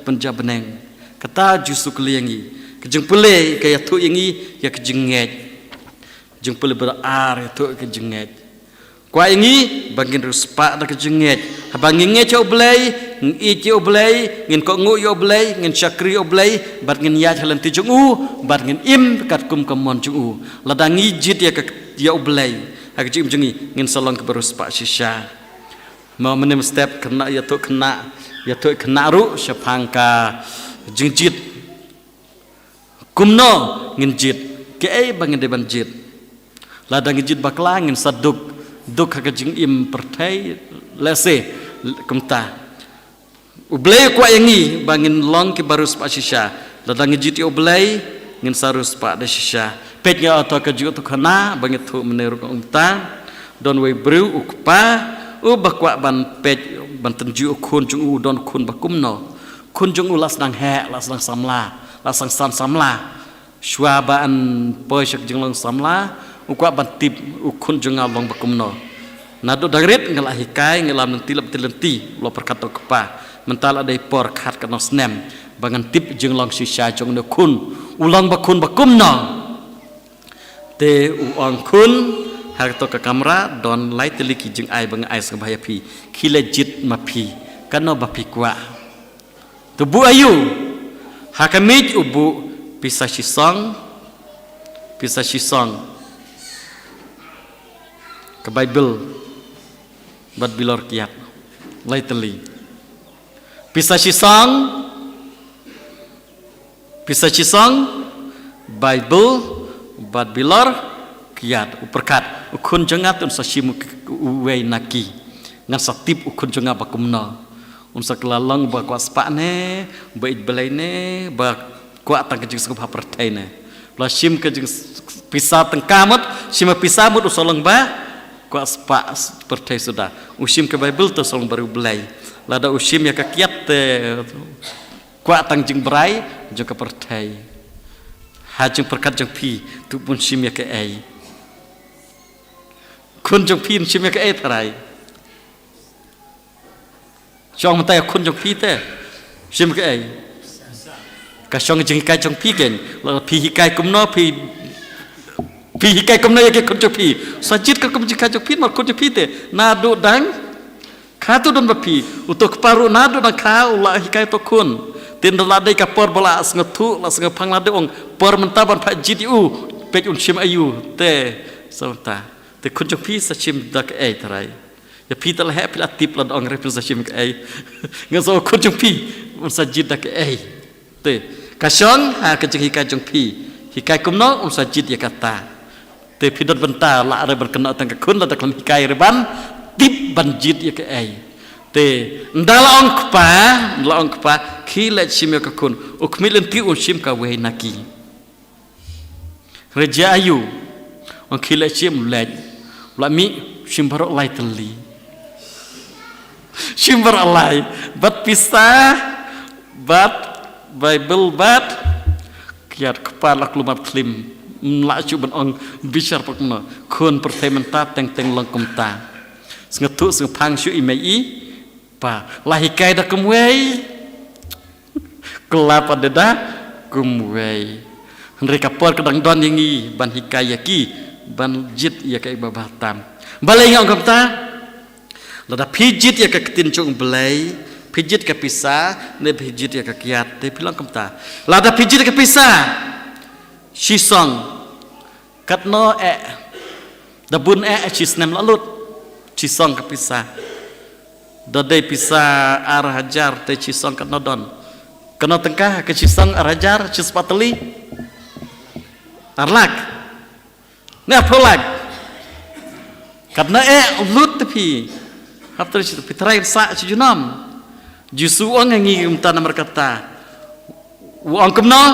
penja beneng kata jisu keliangi kejeng pule kaya tu yangi ya kejinget jeng pule berar tu kejinget kwa ingi bangin ruspa da kejinget habangin nge choblay ngi choblay ngin ko ngu yoblay ngin syakri yoblay bat ngin ya halan tijung bat ngin im kat kum kamon jung ladangi jit ya yoblay hak jim jengi ngin salong ke beruspa sisya mau menem step kena ya tu kena ru syapangka jingjit kumno ngin jit ke bangin de ban jit ladangi jit bakla ngin saduk duk hak jing im pertai lese kumta Ublay kuat yang ni bangin long ke baru sepak shisha. Ladang ngejit ublay ngin saru sepak da shisha. Petnya atau keju tu kana bangin tu meneru umta. Don we brew ukpa bakwa ban pet ban tenju kun jung don kun bakumno. Kun jung las nang he las nang samla las sang san samla. Shwa ban poisyak jung long samla ukwa ban tip ukun jung long bakumno. Nado dagrit ngalah hikai ngalam tilap tilenti lo perkato kepa. Mentala day por khat ka nos nem bangan tip jeng long shisha jong ne kun ulang bakun bakumna te uang kun har to ka kamera don lai teliki jeng ai bang ai sa bahaya pi khilejit mapi kano bapi kwa tu bu ayu hakamit ubu pisa shisong ke Bible bad bilor kiat lai teli Pisa shisong Bible bad bilar kiat uperkat ukun jengat unsa shimu uwei naki ngan satip ukun jengat bakumna unsa kelalong ba kwa spane ba itbelai ne ba kwa tang kejing skup hapertai ne la shim kejing pisa tengkamut shima pisa mut usolong ba kwa spa pertai sudah usim ke Bible tu solong baru belai lada usim ya kakiat kuat tang jeng berai juga pertai hajeng perkat jeng pi tu pun sim ya ke ai kun jeng pi sim ya ke ai tarai jong mentai kun jeng pi te sim ke ai ka jong jeng kai jeng pi gen la pi hikai kumno pi hikai kumno ya ke kun jeng pi sajit ka kum jeng kai jeng pi mar kun jeng pi te na do dang Katu don bapi untuk paru nado nak kau lah hikai tokun tinda ladai kapor bola sengetu lah sengepang ladai ong por mentaban pak jitu pej unshim ayu te sonta te kunjung pi sachim dak ai tarai ya pi telah happy latip lad ong represachim ke ai ngaso kunjung pi unsajid dak ai te kasong ha kejeng hikai jong pi hikai kumno unsajid ya kata te pidot bentar la ada berkena tang kun la dak hikai reban tip banjit ya ke ai te ndala ong kpa khilet sim ya ka kun ukmilen ti un sim ka we naki reja ayu ong khilet sim lej lami sim barok lai teli sim barok lai bat pisah bat Bible bat kiat kepala klumat klim mlacu ben ong bicar pakna kun pertementa teng lengkum ta sengetu sengpang syu imei pa lahikai da kumwei kelapa deda kumwei mereka por kedang don yangi ban hikai yaki ban jit ya kai babatam balai ngau kamta lada pijit ya ka ketin chung belai pijit ka pisah ne pijit ya ka kiat te bilang kamta lada pijit ka pisah shisong katno dabun chisnem lalut cisong ke pisah dodai pisah arah hajar te cisong ke nodon kena tengkah ke cisong arah hajar cispateli arlak ne apolak karena lut tapi haftar citu pitrai sa cijunam jusu ong ngi umtana berkata uang kemno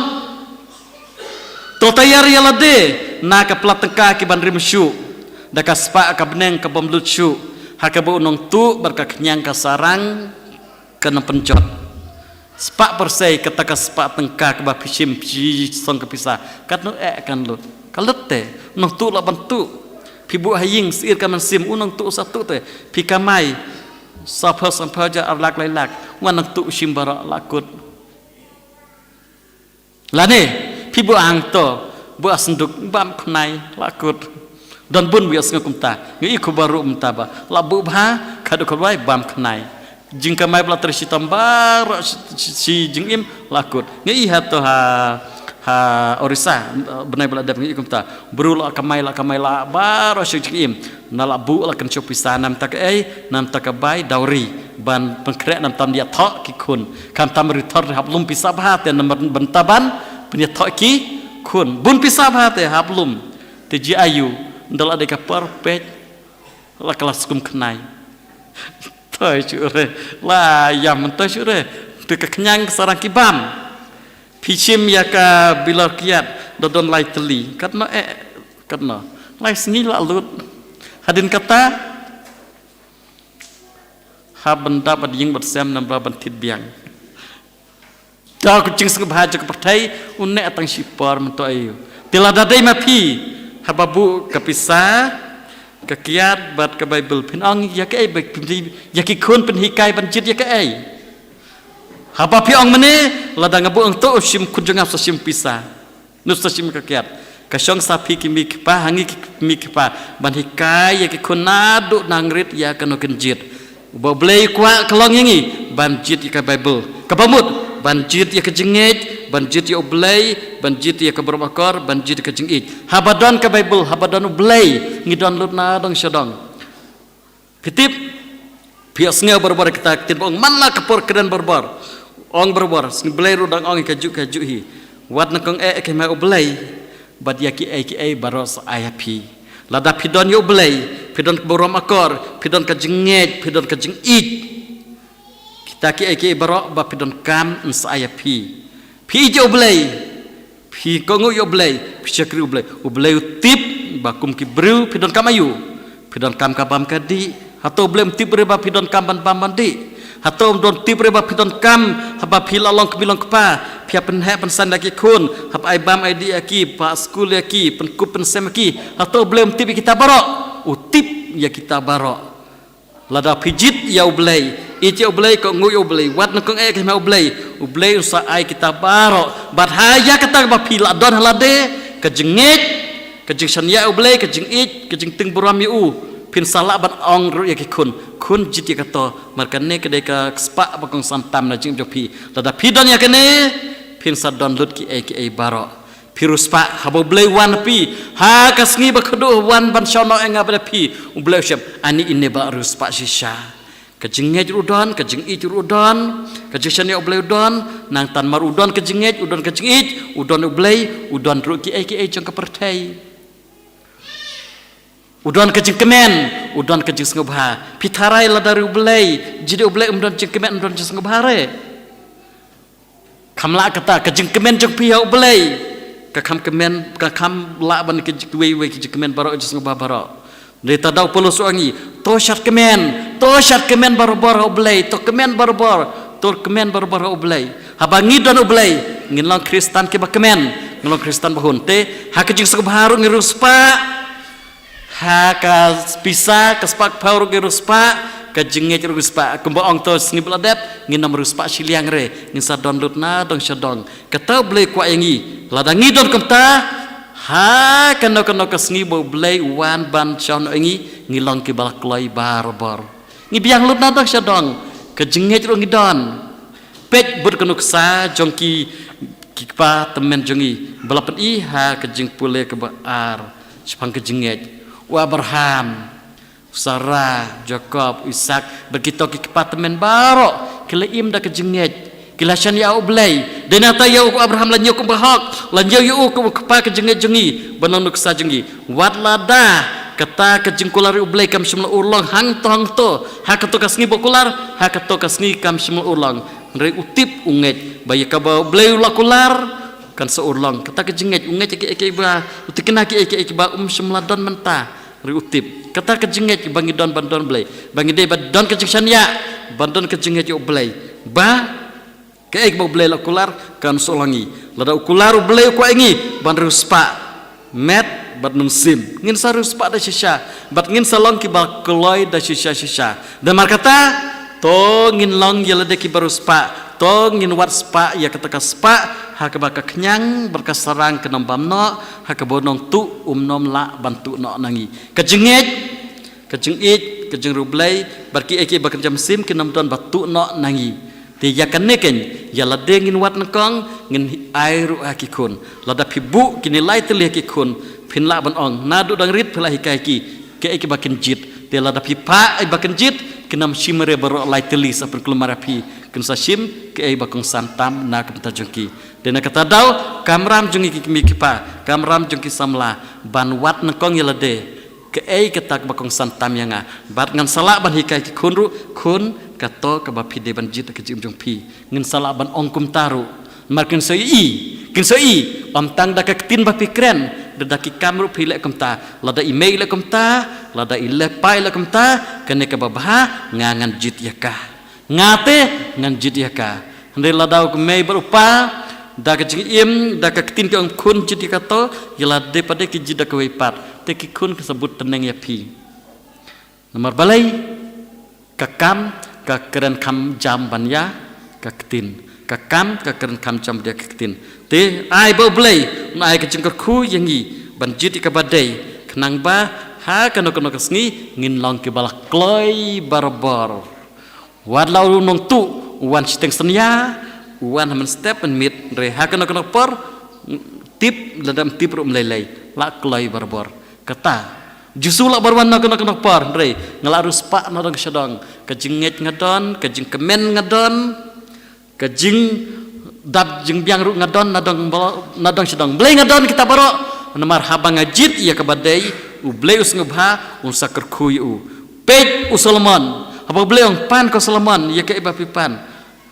totayar yalade na ka plat tengkah ki bandrim syu daka spa ka beneng ka bom lucu haka bu unong tu berka kenyang ka sarang kena pencot spa persai kata ka spa tengka ka ba pisim pi song ka pisah katno kan lut kalut te unong tu la bantu pibu haying sir ka mansim unong tu satu te pi kamai sapha sampaja arlak lailak wanang tu simbara lakut lane pibu angto bu asnduk bam knai lakut dan bun bias ngakumta ngi ku baru umtaba labu bha kadu kawai bam knai jingka mai bla tersi tambar si jingim lakut ngi hato ha orisa benai bla dap ngi kumta brula kamai la baro si jingim na labu la kan chopisa nam tak nam tak bai dauri ban pengkrek nam tam dia thok ki kun kam tam ri thor hablum pisa bha te nam bentaban punya thok ki kun bun pisa bha te hablum te ji ayu ndala de ka perfect la kelas kum kenai thôi chữ rồi là yam tôi chữ rồi từ cái nhang sarang kibam pichim ya ka bila kiat dodon lai teli kat no lai sengi la lut hadin kata ha benda bad ying bad sem nam ba ban tit biang ta ku ching sng bha jak pathai unne atang sipar mento ayu tila dadai ma phi ha babu kapisa ka kiat bad ka bible pin ong ya ka ai bek pin ya ki khun pin hikai ban jit ya ka ai haba pi ong mene lada ngabu ong to sim kunjung ap sim pisa nus sim ka kiat ka syong sapi ki mik pa hangi ki mik pa ban hikai ya ki khunadu nangrit ya kano kenjit bo blei kwa kelong yangi ban jit ya ka bible ka pamut ban jit ya ka jengej ban jit ya oblei ban jit ya ka berbakar ban jit ka jengej habadon ka bible habadon oblei ngidon lut na dong syadong kitip pias nge barbar kita tin ong manla kapor keden barbar ong barbar sing blei rudang ong kajuk hi wat na kong ke ma oblei bad ya ki baros ayapi lada pidon yo oblei pidon borom akor pidon ka jengej pidon ka jengej kita ki barok ba pidon kam ens ayapi pi jo oblei pi kongo yo oblei pi chakri oblei tip ba kum ki bru pidon kam ayu pidon kam kabam kadi hato blem tip reba pidon kam ban di hato don tip reba pidon kam haba pila long kemilong kepa pia pen he pen san lagi kun hab ai bam ai di aki pa school aki pen kup pen sem aki hato blem tip kita barok tip ya kita barok lada pijit ya oblei iti oblei ko ngui oblei wat na kong ke ma oblei usa ai kita barok bat haya kata ba pila don halade kejengit kejeng ya oblei kejeng ting buram yu pin salah ban ong ru ya ki kun jiti kato markane kedai ka spa bakong santam na jing jopi lada pidon ya kene pin sadon lut ki barok pirus pa habo blei wan pi ha kasngi bakdo wan ban shono enga pada pi blei syap ani inne ba rus pa shisha kejengej udon kejeng udon kejeng ya blei udon nang tan mar udon kejengej udon kejeng udon blei udon ru ki jong ka pertai udon kejeng kemen udon kejeng sngobha pitarai la dari oblei jadi oblei udon kejeng kemen udon kejeng sngobha re kamla kata kejeng kemen jong pia oblei ka kam kemen ka kam la ban kejeng we kejeng kemen barok kejeng sngobha barok le tadau polo suangi to syat kemen barobor oblei to kemen barobor oblei habangi don oblei nginlang kristan ke ba kemen nginlang kristan bahunte ha kejeng sngobha ru ngiruspa haka pisa kaspak paur geruspa kajengej ruspa kumba ong to sni bladep nginam ruspa siliang re ngin sa download na dong syadong kata blei kwa yangi ladangi don kumta ha kano kasngi bo blei wan ban chon yangi ngilong ki balak loi barbar ngi biang lut na dong syadong kajengej ru ngidon pej bud kanuk sa jongki kikpa temen jongi balapan i ha kajeng pule ke baar sepang kajengej Abraham, Sarah, Jacob, Ishak begitu ke apartemen barok keleim dah kejengej kilasan ya oblei denata ya Abraham lanyo ku bahak lanyo yu ku kepa kejengej jengi banonuk sa jengi wat lada kata kejengkulari oblei kam semula urlong hang to ha katokas ngi bokular ha katokas ngi kam semula urlong re utip unget bayi ka oblei ulakular kan seurlong kata kejengej unget ke ba utikena ke ba semula don mentah riutip kata kejengej bangi don bandon blei bangi de bandon kejengsan ya bandon kejengej oblei ba ke ba oblei lakular kan solangi lada ukular oblei ko engi ban ruspa met bat nun sim ngin sa ruspa da shisha bat ngin salong ki ba kloy da shisha dan markata to ngin long yelade ki baruspa to ngin wat spa ya kata spa ha ka ba kenyang berkasarang ke nombamno ha ka bonong tu nom la bantu no nangi kejengej kejeng rublei barki eki bakan jam sim ke nom don batu no nangi ti ya kaneken ya lade ngin wat nakong ngin airu akikun lada pibu kini lai teli akikun pin la ban ong nadu dang rit pela hikai ki ke eki bakan jit te lada pipa ai bakan jit kenam shimere baro lai teli sapen kelumar api kensa shim ke ai bakong santam na kemta jongki dena kata dau kamram jongi ki mikipa kamram jongki samla ban wat nakong yelade ke ketak bakong santam yang bat ngan salak ban hikai ki kun ru kun kato ke ba pide ban jit ke jim jong pi ngan salak ban ongkum taru markin so kin so om tang da ka tin ba pikren da ki kamru pi le ta lada email le ta lada ile pai le ta kene ke ba bah ngan jit yaka ngate ngan jit yaka hande lada ku mei berupa da ka jing im da ka tin ke ong kun jit yaka to yala de pada ki jit da ka weipat te ki kun kesebut teneng ya pi nomor balai kakam ka keren kam jam banya ka ketin kakam ka keren kam jam dia ka ketin te ai bo balai ai ka jingkar khu yangi banjit ka badai kenang ba ha kano kesngi ngin long ke balak kloi barbar wad lau nong tu wan steng senya wan hamen step and meet re ha kano por tip ladam tip rum lelai la kloi barbar kata justru lah berwarna kena par re ngelarus pak nadang sedang kejinget ngadon kejing kemen ngadon kejing dab jing biang ru ngadon nadang sedang blay ngadon kita barok namar habang ngajit ia kabadai u blay us ngabha un sakar kuyu pej usolomon apa blay ong pan ko solomon ia ke ibapipan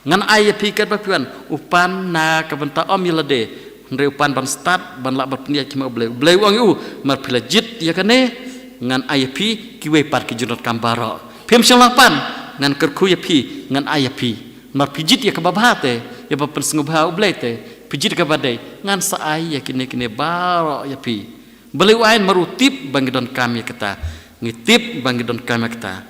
ngan ay pikat bapipan upan na kabenta om yelade Reupan ban start ban lak berpenia cuma blay wang u mar pilajit ya kane ngan ayapi kiwe par ki junot kambaro pem selapan ngan kerku ya pi ngan ayapi mar pijit ya kababate ya bapen sengubha blay te pijit ka badai ngan saai ya kine baro ya pi blay wain marutip bangidon kami kata ngitip bangidon kami kata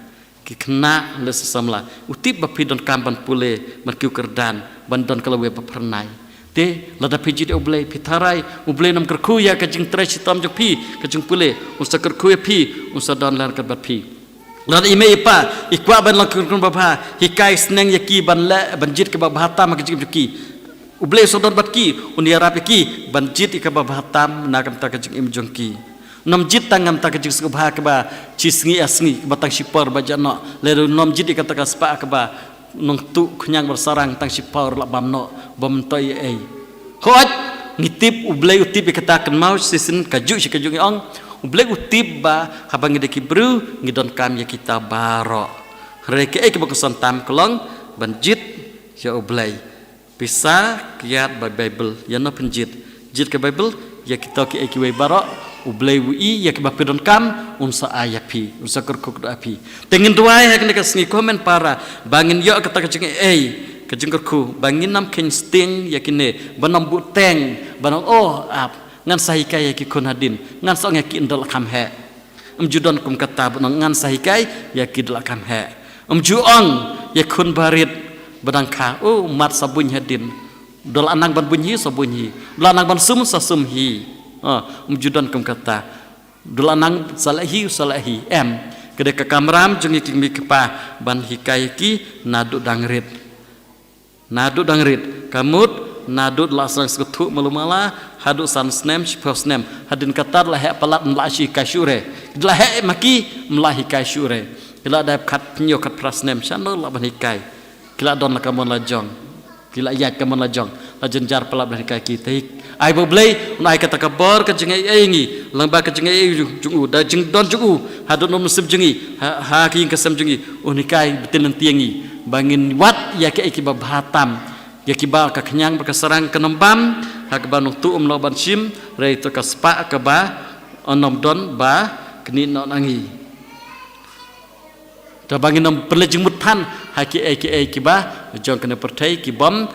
ki kena le sesamla utip bapidon kamban pule markiu kerdan bandon kalawe papernai te lada pijit oblay pitarai oblay nam kerku ya kajing trai sitam jo pi kajing pule usa kerku ya pi usa don lan kerbat pi lada ime ipa ikwa ban lan kerkun babha hikai sneng yaki ban le banjit ke babhata ma kajing ki oblay so don bat ki unia rap ki banjit ke babhatam na kam ta kajing im jongki nom jit tangam ta kajing subha ke ba cisngi asngi batang sipor bajano leru nom jit ke ta kaspa ke ba nong tu kenyang bersarang tang sipor la bamno bomtoi ai hot ngitip ublay utip katakan mau season kaju si kaju ong ublay utip ba habang ngideki bru ngidon kam ya kita baro reke ke bakusan tam kolong banjit ya ublay bisa kiat by bible ya no penjit jit ke bible ya kita ke we baro ublay wi ya ke bapidon kam unsa ayapi unsa kerkuk do api tengin duai hak nek sngi komen para bangin yo kata kecing kejing kerku bangin nam ken sting yakine banam buteng banam oh ap ngan sahikai yaki kun hadin ngan song yaki ndol kam he judon kum kata banam ngan sahikai yaki ndol kam he juong yakun barit badang ka oh mat sabun hadin dol anang ban bunyi sabunyi dol anang ban sum sasumhi judon kum kata dol anang salahi em kede ke kamram jungi kimi kepa ban hikai ki nadu dangrit kamut nadu lasang skutu malumala hadu san snem shipos snem hadin katar lah palat mlashi kashure lah maki mlahi kashure kila dap kat penyo kat prasnem channel la ban hikai kila don la kamon la jong kila yat kamon la jong la jenjar palat ban hikai ki teik ai boblay unai kata kabar ka jengai aingi lamba ka jengai jungu da jeng don jungu hadu nom sep jengi ha ki kasem jengi unikai betin tiangi bangin wat ya ke ikibab hatam ya kibal ka kenyang berkasarang kenembam ha ke banung tu lo ban sim re to ka spa ka ba onom don ba keni no nangi ta bangin nom perlejeng mutan ha ki kiba jong kena pertai kibam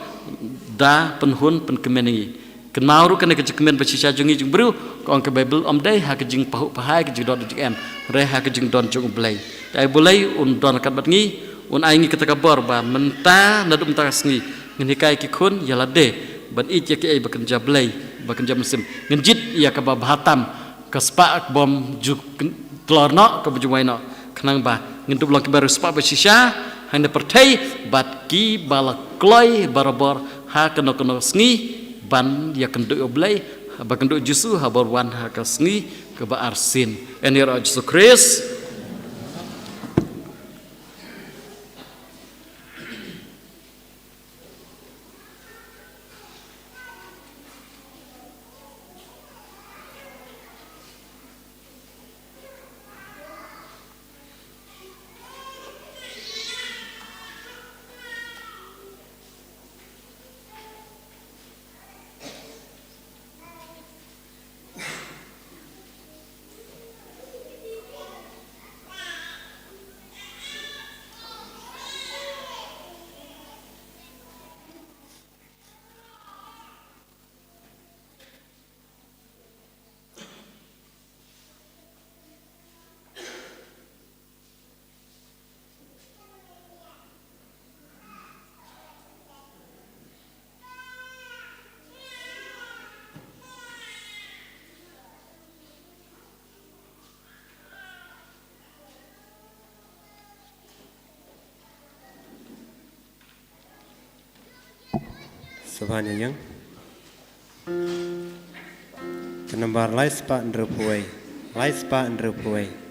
da penhun pen kemenengi kenmauru kena kejekmen bersisa jungi jung bru kong ke bible om dai ha kejing pahu pahai ke judon em re ha kejing don jung blai dai bolai un don kat batngi un aingi kata kabar ba menta nadum tasngi ngenikai ki kun yala de ban it ya ki ai bakenja blai bakenja musim ngenjit ya ka ba hatam ka spa bom juk telorno ka bujumaino kenang ba ngentu blok baru spa bersisa hanya pertai bat ki bala kloi barabor ha kena sngi ban ya kenduk oblay ba kenduk jusu habar wan ha kasngi ke ba arsin enira Yesus Kristus Subhannya yang Kenambar lai spa ndrupuai lai spa ndrupuai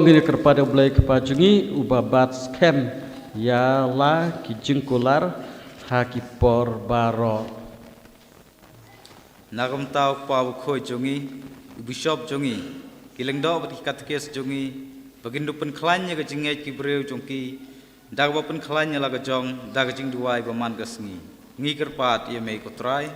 Ngini kepada belai kepajungi ubabat skem yala kijengkular hakipor baro Nagam tau pau khoi jungi bishop jungi kileng do pati katkes jungi bagindupan klanya ke jingai ki breu jungki dagwapan klanya laga jong daga jing duai baman gasngi ngi kerpat ye mei kotrai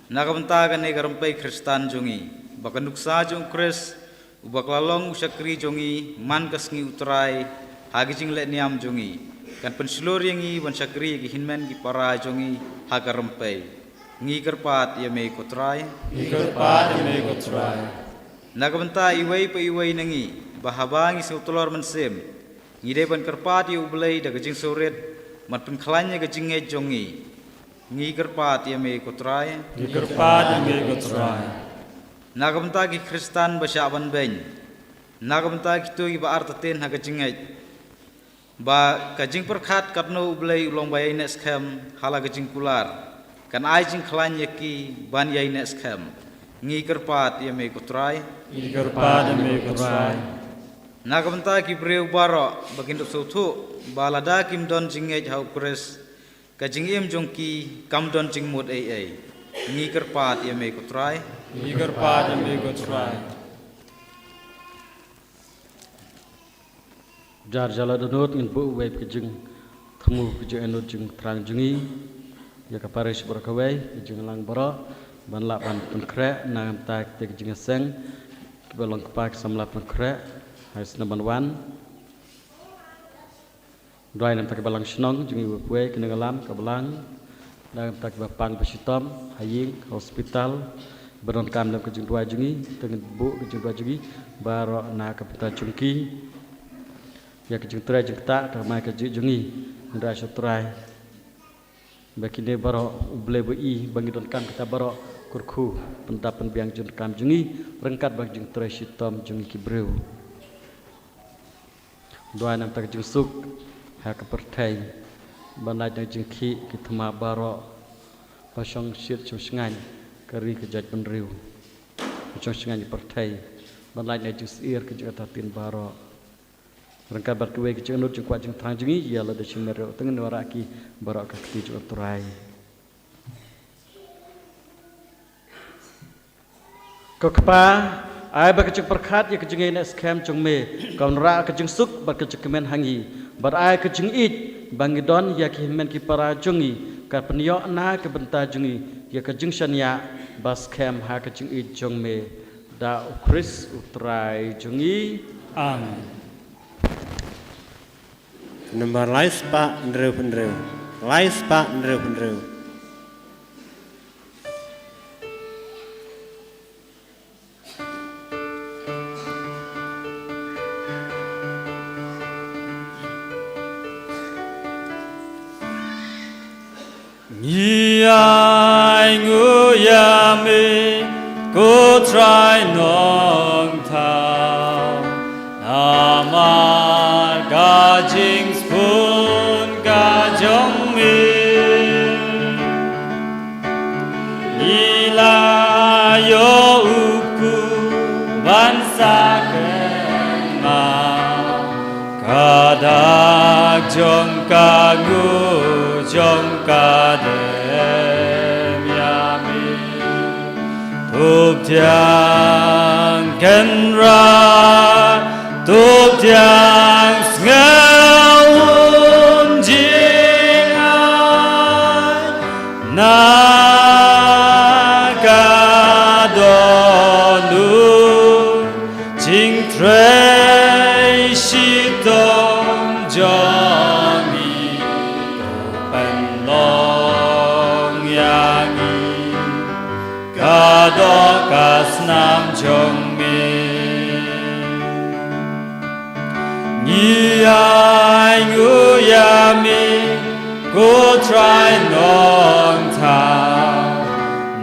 Nagam ta ga ne garampai Kristan jungi bakanduksa jung kris ubaklalong usakri jongi man kasngi utrai hagijing le niam jongi kan pensulur yangi wan sakri gi hinmen gi para jongi hagarempai ngi kerpat ya mei kotrai nagabenta iwai pa iwai nangi bahabangi seutolor mensem ngi depan kerpat ya ublai daga jing soret man penklanya ga jinge jongi ngi kerpat ya mei kotrai Nagamta ki Kristan basyaban ben Nagamta ki tu iba artaten haga jingai ba kajing perkhat katno ublai ulong bayai nes kem hala kajing kular kan ai jing klan yaki ban yai nes kem ngi kerpat ya me kutrai Nagamta ki breu baro bagindo sautu balada kim don jingai hau kres kajing im jongki kam don jing mut ai ngi kerpat ya me kutrai jar jala donot ngin bu web kejeng temu kejeng enot jeng terang jengi ya kaparis berkawai kejeng lang baro ban la ban penkre nang tak te kejeng seng kebalong kepak samla penkre hais naban wan doi nam tak kebalang snong jengi buai kenengalam kebalang nang tak bapang besitom haying hospital Beron kam dalam kejung dua jungi dengan bu kejung dua jungi baro na kapita jungki ya kejung trai jung tak ramai kejung jungi nda syatrai bakine baro uble bi bangidon kam kita baro kurku pendapan biang jun kam jungi rengkat bang jung treshi tom jungi kibreu doa nam tak jung suk ha ka perthai banai jang jung khi ki thma baro pasong shit chung sngan kari ke jaj penriu chung sngan perthai banai na jung sir ke jata tin baro rengkat bar kuwe ke jung nut jung kwat jung thang jungi ya la de chung mero tengen wara ki baro ka kti jung turai ko kpa ai ba kecik perkhat ya kecing ina scam chung me kaun ra kecing suk ba kecik men hangi bar ai kecing it bangidon ya ki men ki para jungi ka penyo na ke benta jungi ya kecing shanya ba scam ha kecing it chung me da Chris utrai jungi Amen. Nomor lais pa ndreu lais pa ndreu Nhi ai ngu ya mi cô trai nong thao nam ma ga jing spoon ga jong mi Nhi la yo uku ban sa ken ma ga dak jong ka ngu jong ka dem ya mi Tục tiang ken ra tục tiang ngao jing ai na ka do nu jing tre shi dong jong mi pen long yang ka do kas nam jong mi Nhi ai ngu ya mi cô trai nong thao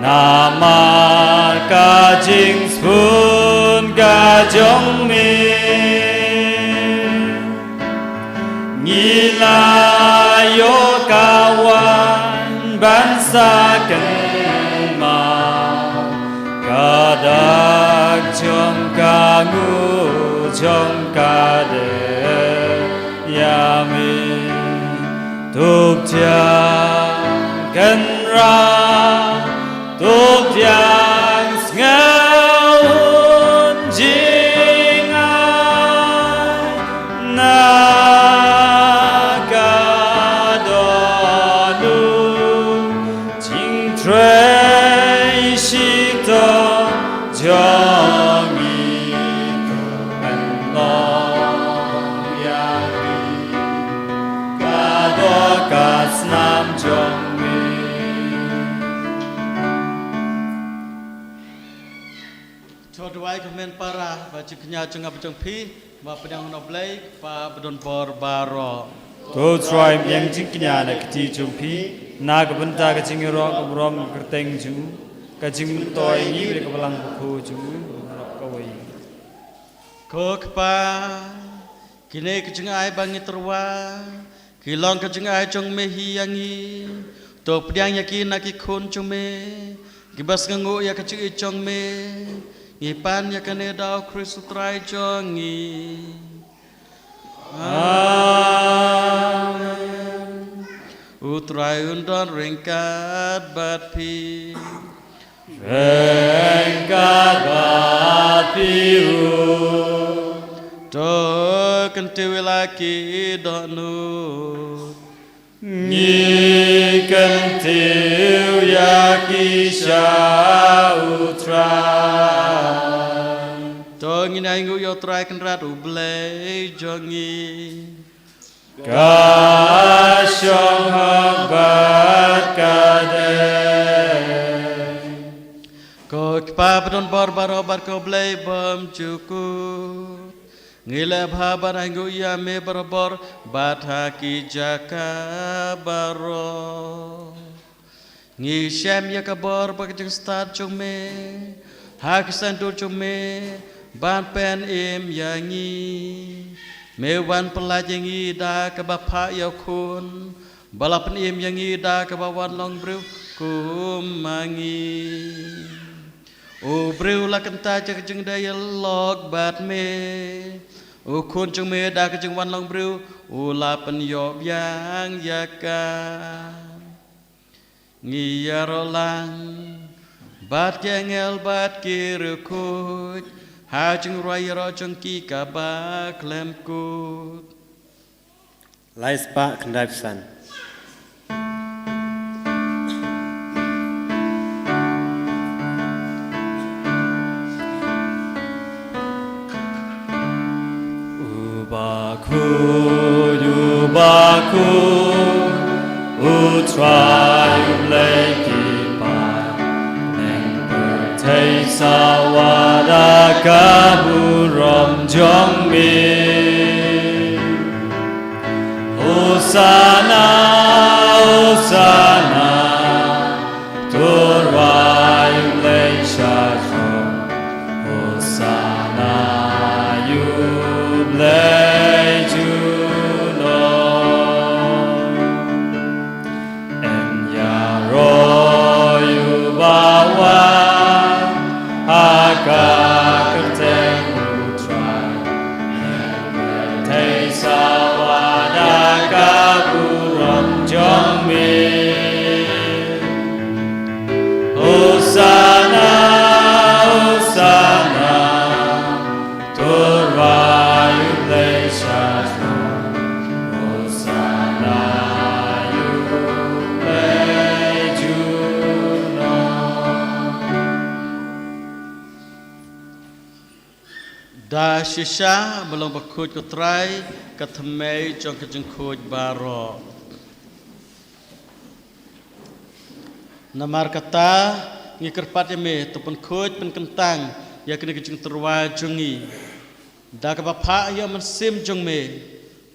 na ma ka jing spoon ga jong mi Nhi la yo ka wan ban sa ken ma ka dak jong ka ngu jong ka de ya mi tục tiang ken ra tục tiang ngao jing ai na ka do nu jing tre shi to jong mi pen long ya ka do kas nam jong mi Cho tuai kemen para ba ciknya cengap cengpi ba pedang noblei pa bedon por baro Tô trai miang jing knya na kti chumpi na ka banta ka jing ro ka brom kerteng ju ka jing toy ni le ka balang khu ju ka wai Kok pa kine kecengai bangi terwa kilong kecengai jong me hiyangi to pedang yakin na ki khon jong me gibas ngango ya kecik jong me ngipan ya kane dau Kristus trai jongi Amen Utrai undon ringkat bat pi Rengkat bat piu to kentewe laki donut Nhi kan tiu ya ki sha utrai to nginai ngu yo trai kan rat ublei jongi Ka shong hak bat ka de ko kpa pedon bor barobar ko blei bom cukup ngile bhabar ngu ya me barobor bat haki jaka baro Ngi Shem Yakabor Bakajing Start Jome Hakisan Do Jome Ban Pen Im Yangi Mewan Pelajangi Da Kabapa Yakun Balapan Im Yangi Da Kabawan Long Brew Kumangi O Brew Lakanta Jakajing Daya Log Bat Me O Kun Jung Me Da Kajing Wan Long Brew O Lapan Yob Yang Yaka Ngiyarolang Bat Kengel Bat Kirukut Hajung Raya Jung Ki Kaba Klem Kut Lais Pak Kendaisan. Ubaku Utrai Lekipa Neng Sawada Kaburom Jongmi Hosana Hosana Turai Leishajom Hosana Yublejuno Bawa Haka Kerteng Utrai Tei Sawada Kaburam Jongmi Hosana Hosana Turvayu Leishashmo Hosana Da Shisha belum berkuj Kutrai Katamei Jong Kajing Kuj Baro Namar kata Ngikirpat Yame Tupun Kuj Penkentang Ya kena Kajing Terwa Jungi Da Kabapa Ya Mensim Jong Me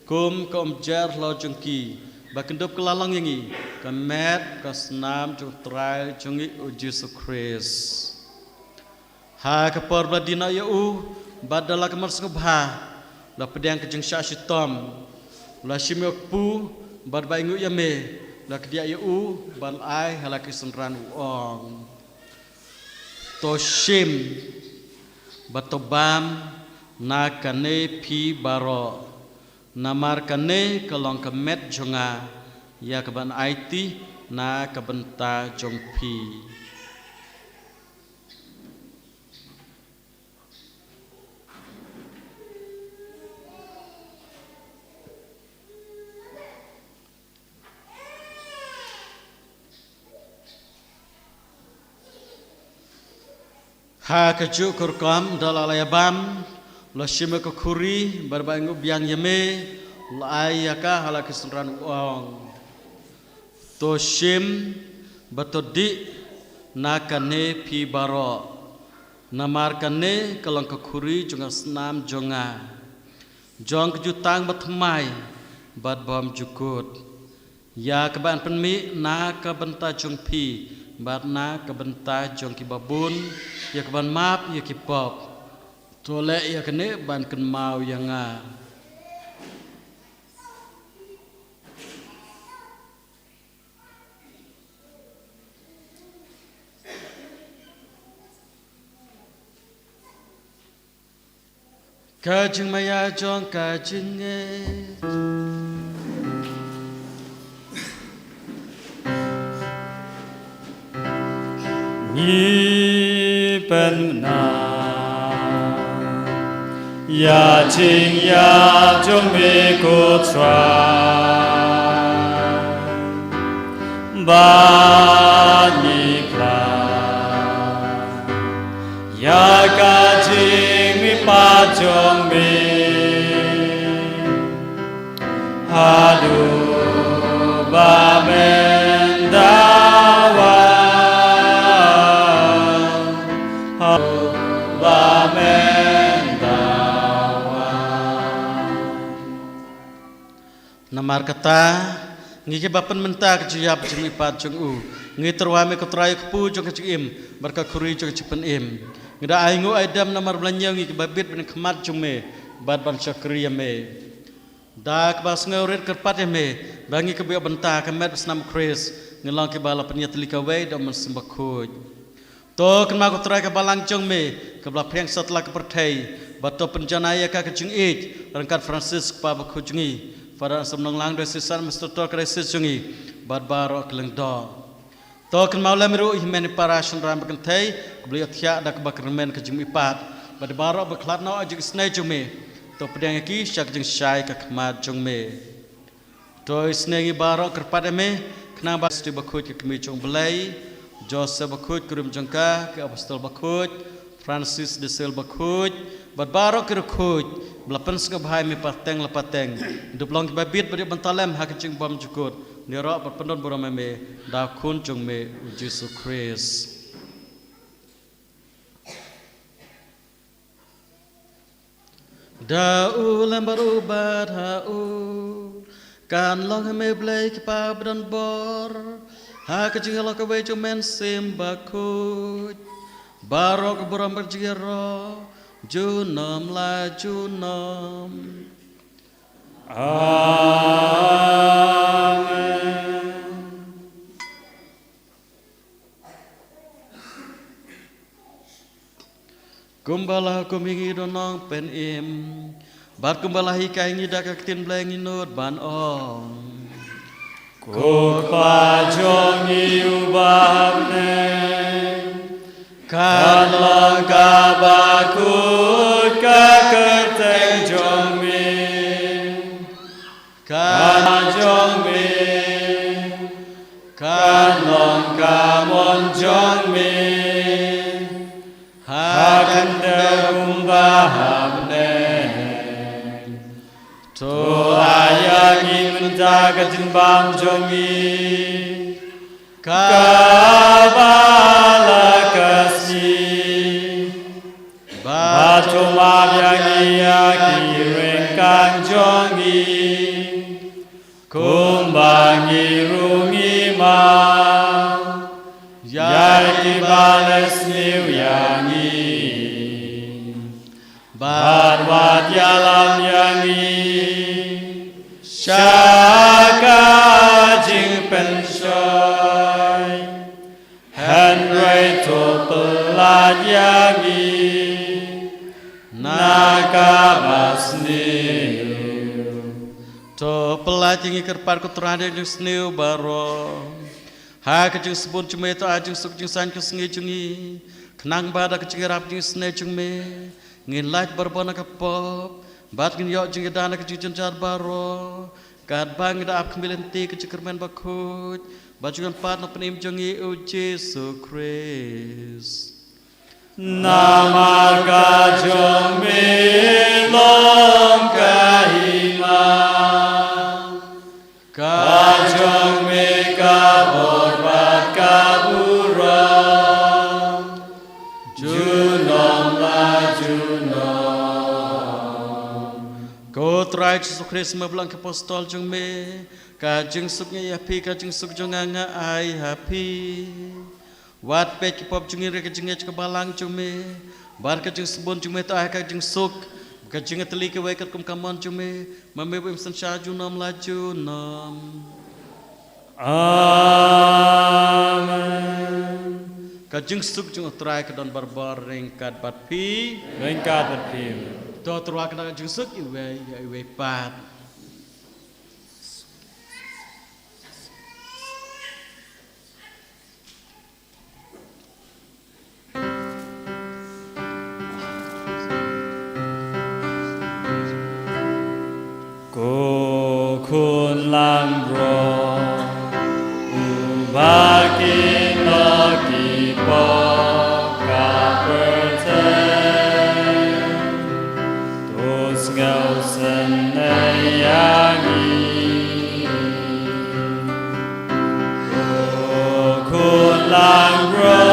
Kum Ka Jar Lo Jongki Bakendup Kelalang Yangi Kamet Kasnam Jong Trai Jungi Ujisu Kris Ha Kapor Bladina Yau Badala kamar sengubha la pedang kejeng syashitom la shimyok pu bad baingu yame la kedia yu ban ai halaki senran uong to shim batobam na kane pi baro namar kane kalong kemet jonga ya keban aiti na kebenta jongpi Ha kejuk kurkam dalalaya-bam la shime ko khuri barbangu biang yame la ayaka hala kisran uang to shim batodi nakane pi baro namar kane kalang ko khuri junga snam jonga jong kejutang batmai bad bom jukut ya keban penmi na ka benta jongpi bat na ka benta jong ki babun ya keban map ya ki pop tole ya kene ban ken mau yanga kajing maya jong kajing Nhi bên na ya ching ya jong mi ko trai ba ni kla ya ka ching mi pa jong mi hadu ba men da namar kata ngi ke bapan menta ke juyap jeng ipat jeng u ngi terwame ke trai ke pu jeng ke im barka kuri jeng cipen im ngida aingu aidam namar belanja ngi ke babit ben kemat jeng me bad ban syakriya me dak bas ngaurit kerpat me bangi ke biya benta ke met senam kris ngelang ke bala penya telika we dam sembakoj to kenma ko trai ke balang jeng me ke bla pheng satla ke perthai bato penjanaya ka ke jeng ej rangkat Francis pa bakujungi pada semnang lang dari sisan mestotor krisis jungi bad barok leng do token maula miru ihmeni parashun ram kentai beli athya dak bakrmen ke jumi pat bad barok beklat no ajik snai jumi to pedang ki syak jeng syai ka khmat jungme to snai barok kerpat eme kena bas di bakuj ke kemi jung belai Joseph bakuj kurum jengka ke apostol bakuj Francis de Sel bakuj bad barok ke kuj belapan setengah bahai mi pateng lepateng hidup long kibabit beri bentalem hak cing bom jukut nirok berpendon borome me da kun jung me Yesus Kristus da ulam barubat hau kan long me blai kipa bdan bor hak cing lo ke wejo men simbakut barok borom berjiro Junam la junam. Amen. Kumbala kumingi donong pen im. Bat kumbala hikai ngidak aktin blengi nut ban ong. Kukpa jongi ubahne. Kanlang kabakut kaketeng jongmin Kan jongmin Kanlang kamon jongmin Hakan dekumbahamne To ayagi mentagatin bang jongi Kabala kasih Batu mabyangi akiring kanjongi Kumbangi rungi ma Yaki balas niuyangi Barwat yalam yangi Syaka jing pensyoy Henry to pelayangi Nakabasniu To pelayangi kerpar kuturade jeng sniu baro Hak jeng sebut jume to ajeng suk jeng san kesengi jungi Kenang bada kecing rap jeng sne jeng me Ngin lait barbona kapop Bat ngin yok jeng dana kecing jenjar baro Kad bang da ap kemilenti kecing kermen bakut Bajungan pat no penim jongi o Yesus Kristus Nama kajong milong kahima Kajong mi kabor bat kaburan Junom la junom Ko trai Yesus Kristus mebelang ke apostol jong me Kajeng suknya yapi kajeng suk jong anga ai happy Wat pe ki pop jungi re kajeng ke balang jume bar kajeng sebon jume to ai kajeng suk kajeng teli ke we kat kum kamon jume mame bim san sha junam la junam Amen kajeng suk jung trai ke don barbar ringkat bat pi to truak na kajeng suk iwe pat Kun lang bro ubaki naki po kaperte tos ngau senayangi kun lang bro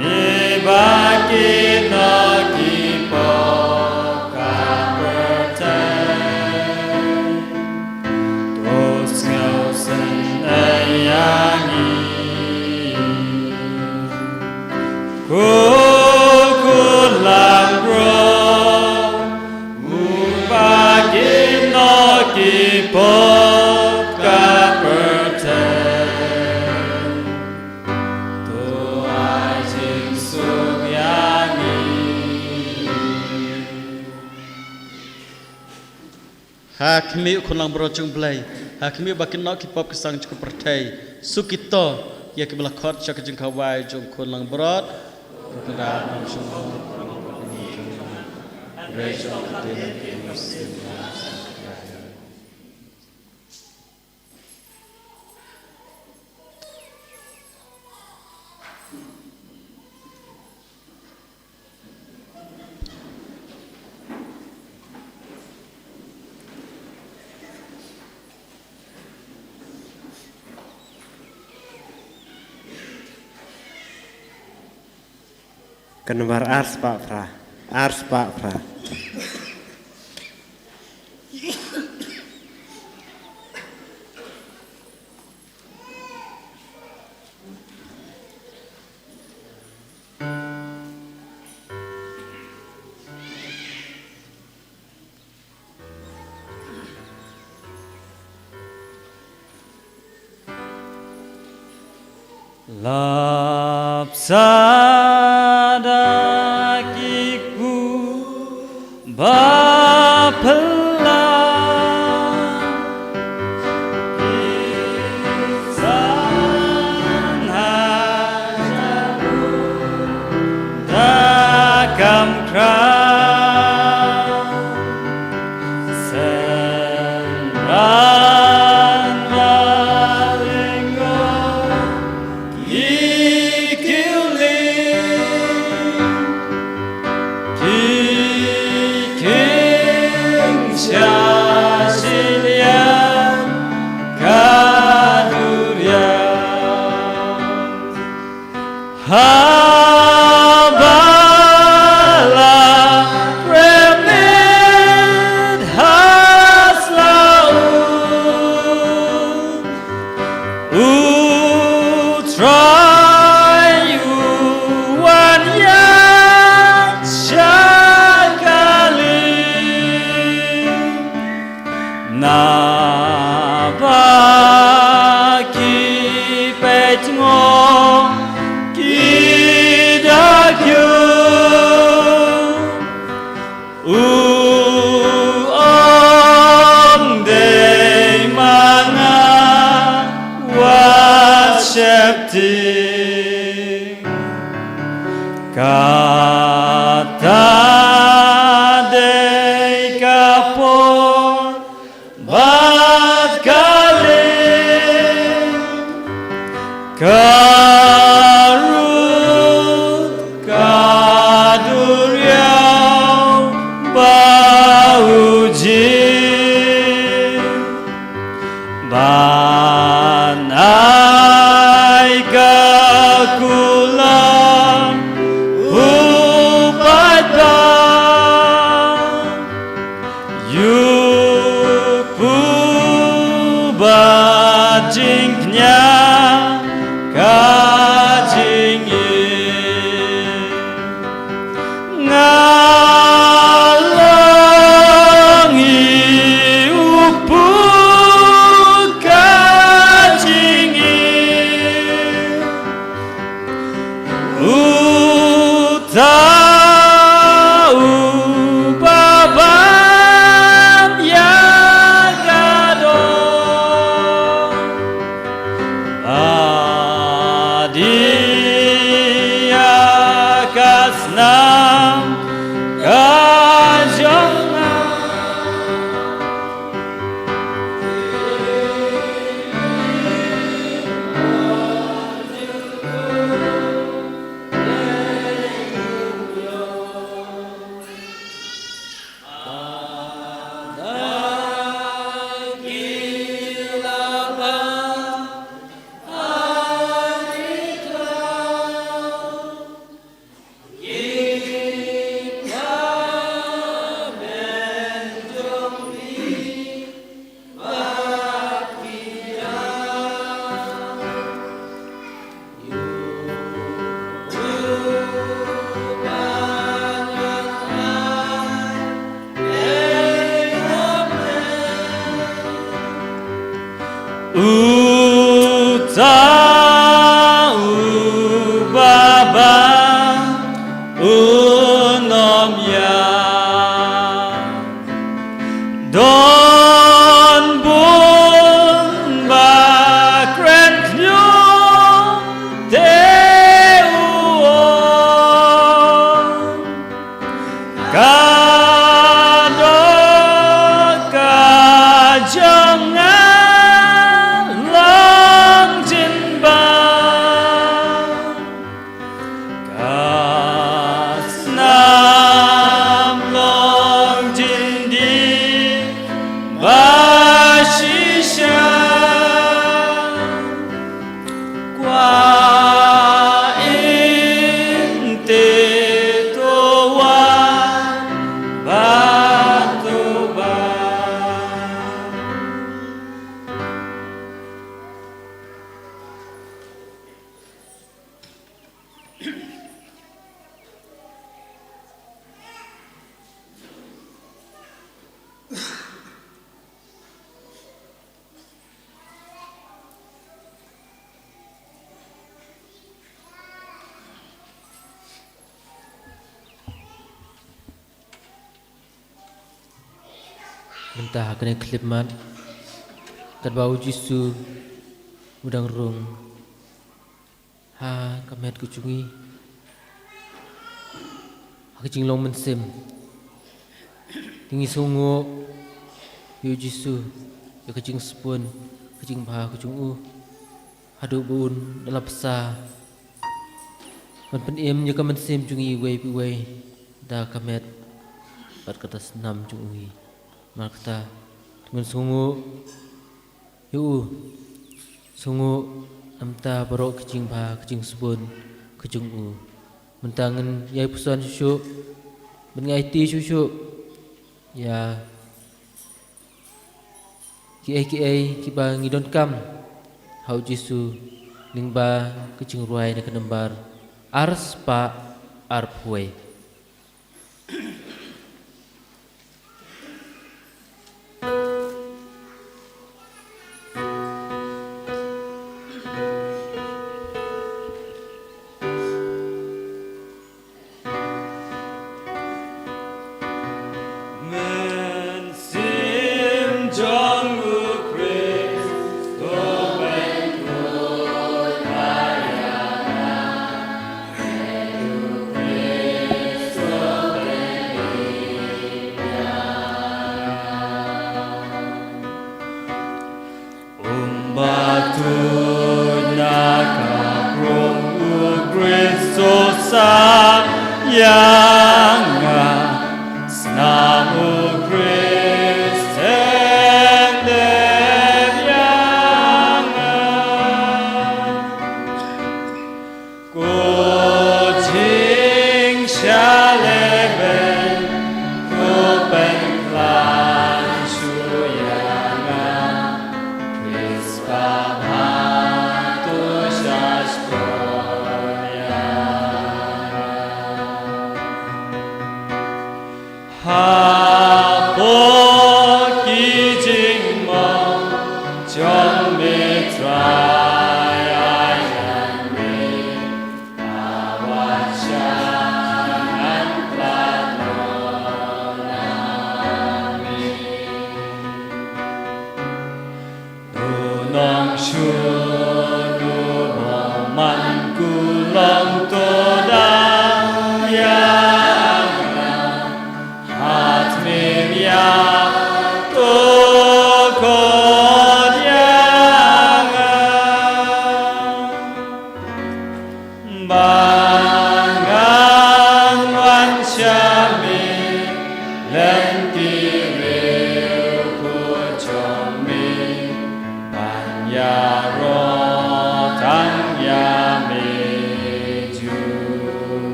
ibaki naki po kaperte hakmi kunang berojung belai hakmi bakin nok kipop kesang cukup pertai sukito ya kibla khot chak jing khawai jong kunang berot keda nam sung Kenembar ars Pak Fra. Lapsadakiku bapelan insan hajamu takam kran senran balingo Kata dei kapor bat kali karut kaduriau bauji banai kakulang jingnya kajingi ngalangi upu kajingi utau babam yang gado dia kasnam kajona unom ya mentah kena klipmat kat bau Jisu udang rung ha kamet kucungi ha kecing long mensem tinggi sungu yu Jisu ya kecing sepun kecing bah kucungu hadu bun dalam pesa man pen em ya kamen sem cungi wei pi wei da kamet bat kata senam cungi Makta dengan sungu yu sungu amta barok kecing ba kecing sebun kecing u mentangan yai pusan susu mengai ti susu ya ki ba ngidon kam hau Jisu lingba kecing ruai na kenembar ars pa arpwe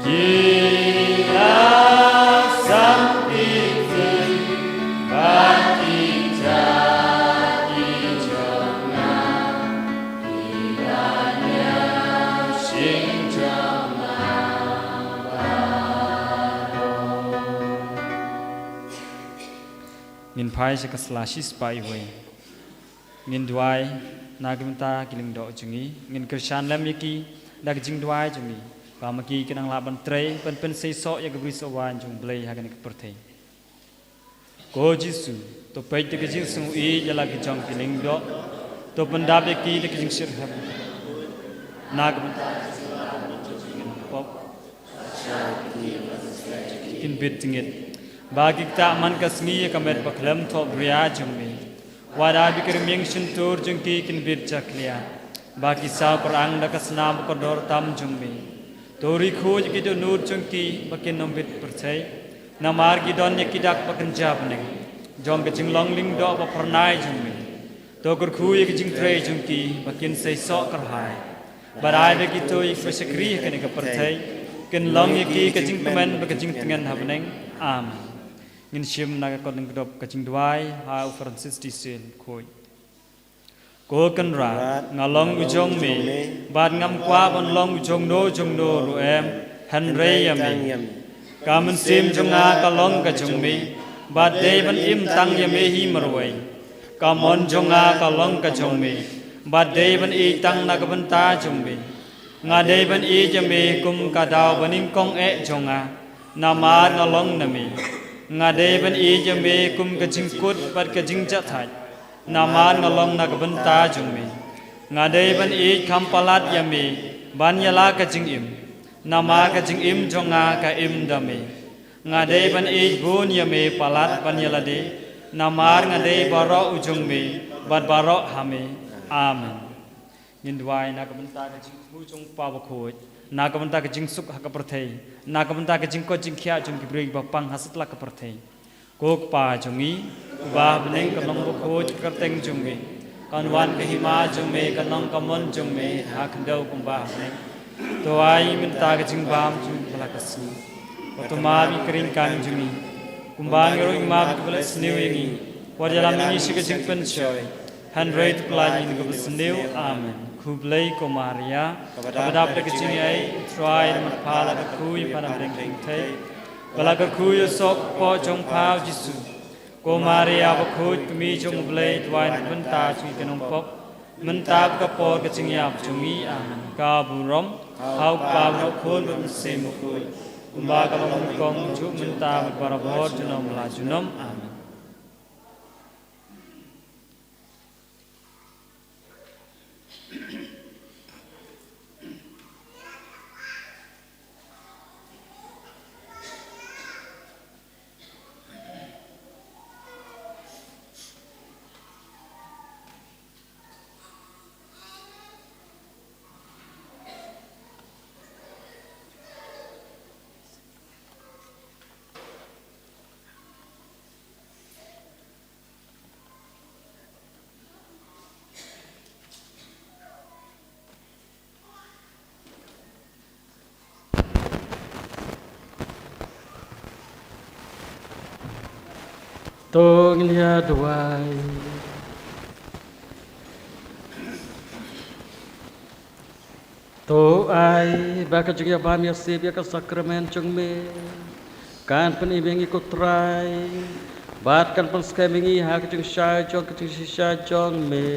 Gila sampai phai se kaslashi spai we ngin duai nagamta kiling do jungi ngin krishan lam yaki dak jing duai jungi pamaki kenang laban trei pen sei so ya gabris awan jung blei hagan ke perthei ko jisu to pai te jing sung i jala ki jong kiling do to pendap yaki dak jing sir hab nagamta pop kin bit tingit bagi kita man kasngi kamet baklam tho bria jungmi wada bikir ming suntur jungki kin bit jaklia bagi sa perang dakasnam kodor tam jungmi tori khoj ki do nur jungki bakin nombit percai namar ki don yakidak bakan japne jong ke jinglong ling do ba pernai jungmi to kur khu ye jing trei jungki bakin sei so karhai barai be ki to ik besekri ken ke percai ken long yaki ke jing temen ba ke jing tengan habneng amen ngin shim naga kodeng kedop kacing duai ha Francis disil koi ko kan ra ngalong ujong me bad ngam kwa bon long ujong no ru em han re yami kamen sim jonga kalong ka jong me bad de ban im tang yame hi marwai kamon jonga kalong ka jong me bad de ban i tang na ka ban ta jong me nga de ban i jame kum ka daw baning kong e jonga namar ngalong nami ngade ban i jame kum ka jingkut pat ka jingja thai namar ngalong na ban ta jungmi ngade ban i khampalat yame ban yala ka jingim namar ka jingim jonga ka im dame ngade ban i gun yame palat ban yala de namar ngade baro ujungmi bat baro hame amen ngindwai na ka ban ta ka jingmu jong pa ba khoi nagamanta ke jing suk hak perthei nagamanta ke jing ko jing khia jung ki brei ba pang hasatla ka perthei kok pa jungi ba beneng ka long bo khoj ka teng jungi kanwan ke hima jung me ka long ka mon jung me hak dau kum ba beneng to ai min ta ke jing bam jung bala kasi to ma bi kring kan jungi kumbang ro ma bi bala snew yengi wajala mi shi ke jing pen shoy 100 plan in ko snew amen Kublai ko Maria, kabadap de kecing ay, try naman pala ka kuy panabring tay, bala ka kuy sok po jong pao Jisu, ko Maria ba kuy kumi jong blay tuway nagbanta suy kanong pok, mentab ka po kecing yap jungi amen, kaburom, hau pabro kun bamsim kuy, kumbaga mamukong juk mentab barabor junom la junom amen. Tong lihat duai to ai baka juga bam ya sip ya ka sakramen chung me kan pen ibengi ko trai bat kan pen skemingi ha ka chung sha jong ka chung sha jong me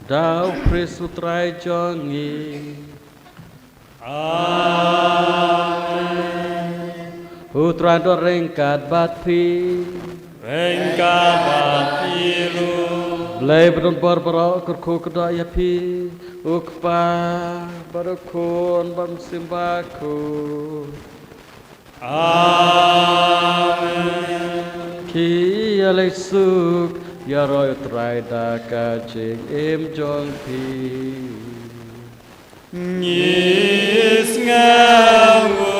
dau Kristus trai jong i amen putra do rengkat bat pi Rengkat bat pilu Blai beron barbara kerko kada ya pi ukpa barakon bam simbaku amen ki alesuk ya roy trai da ka jing em jong pi Nyis ngawu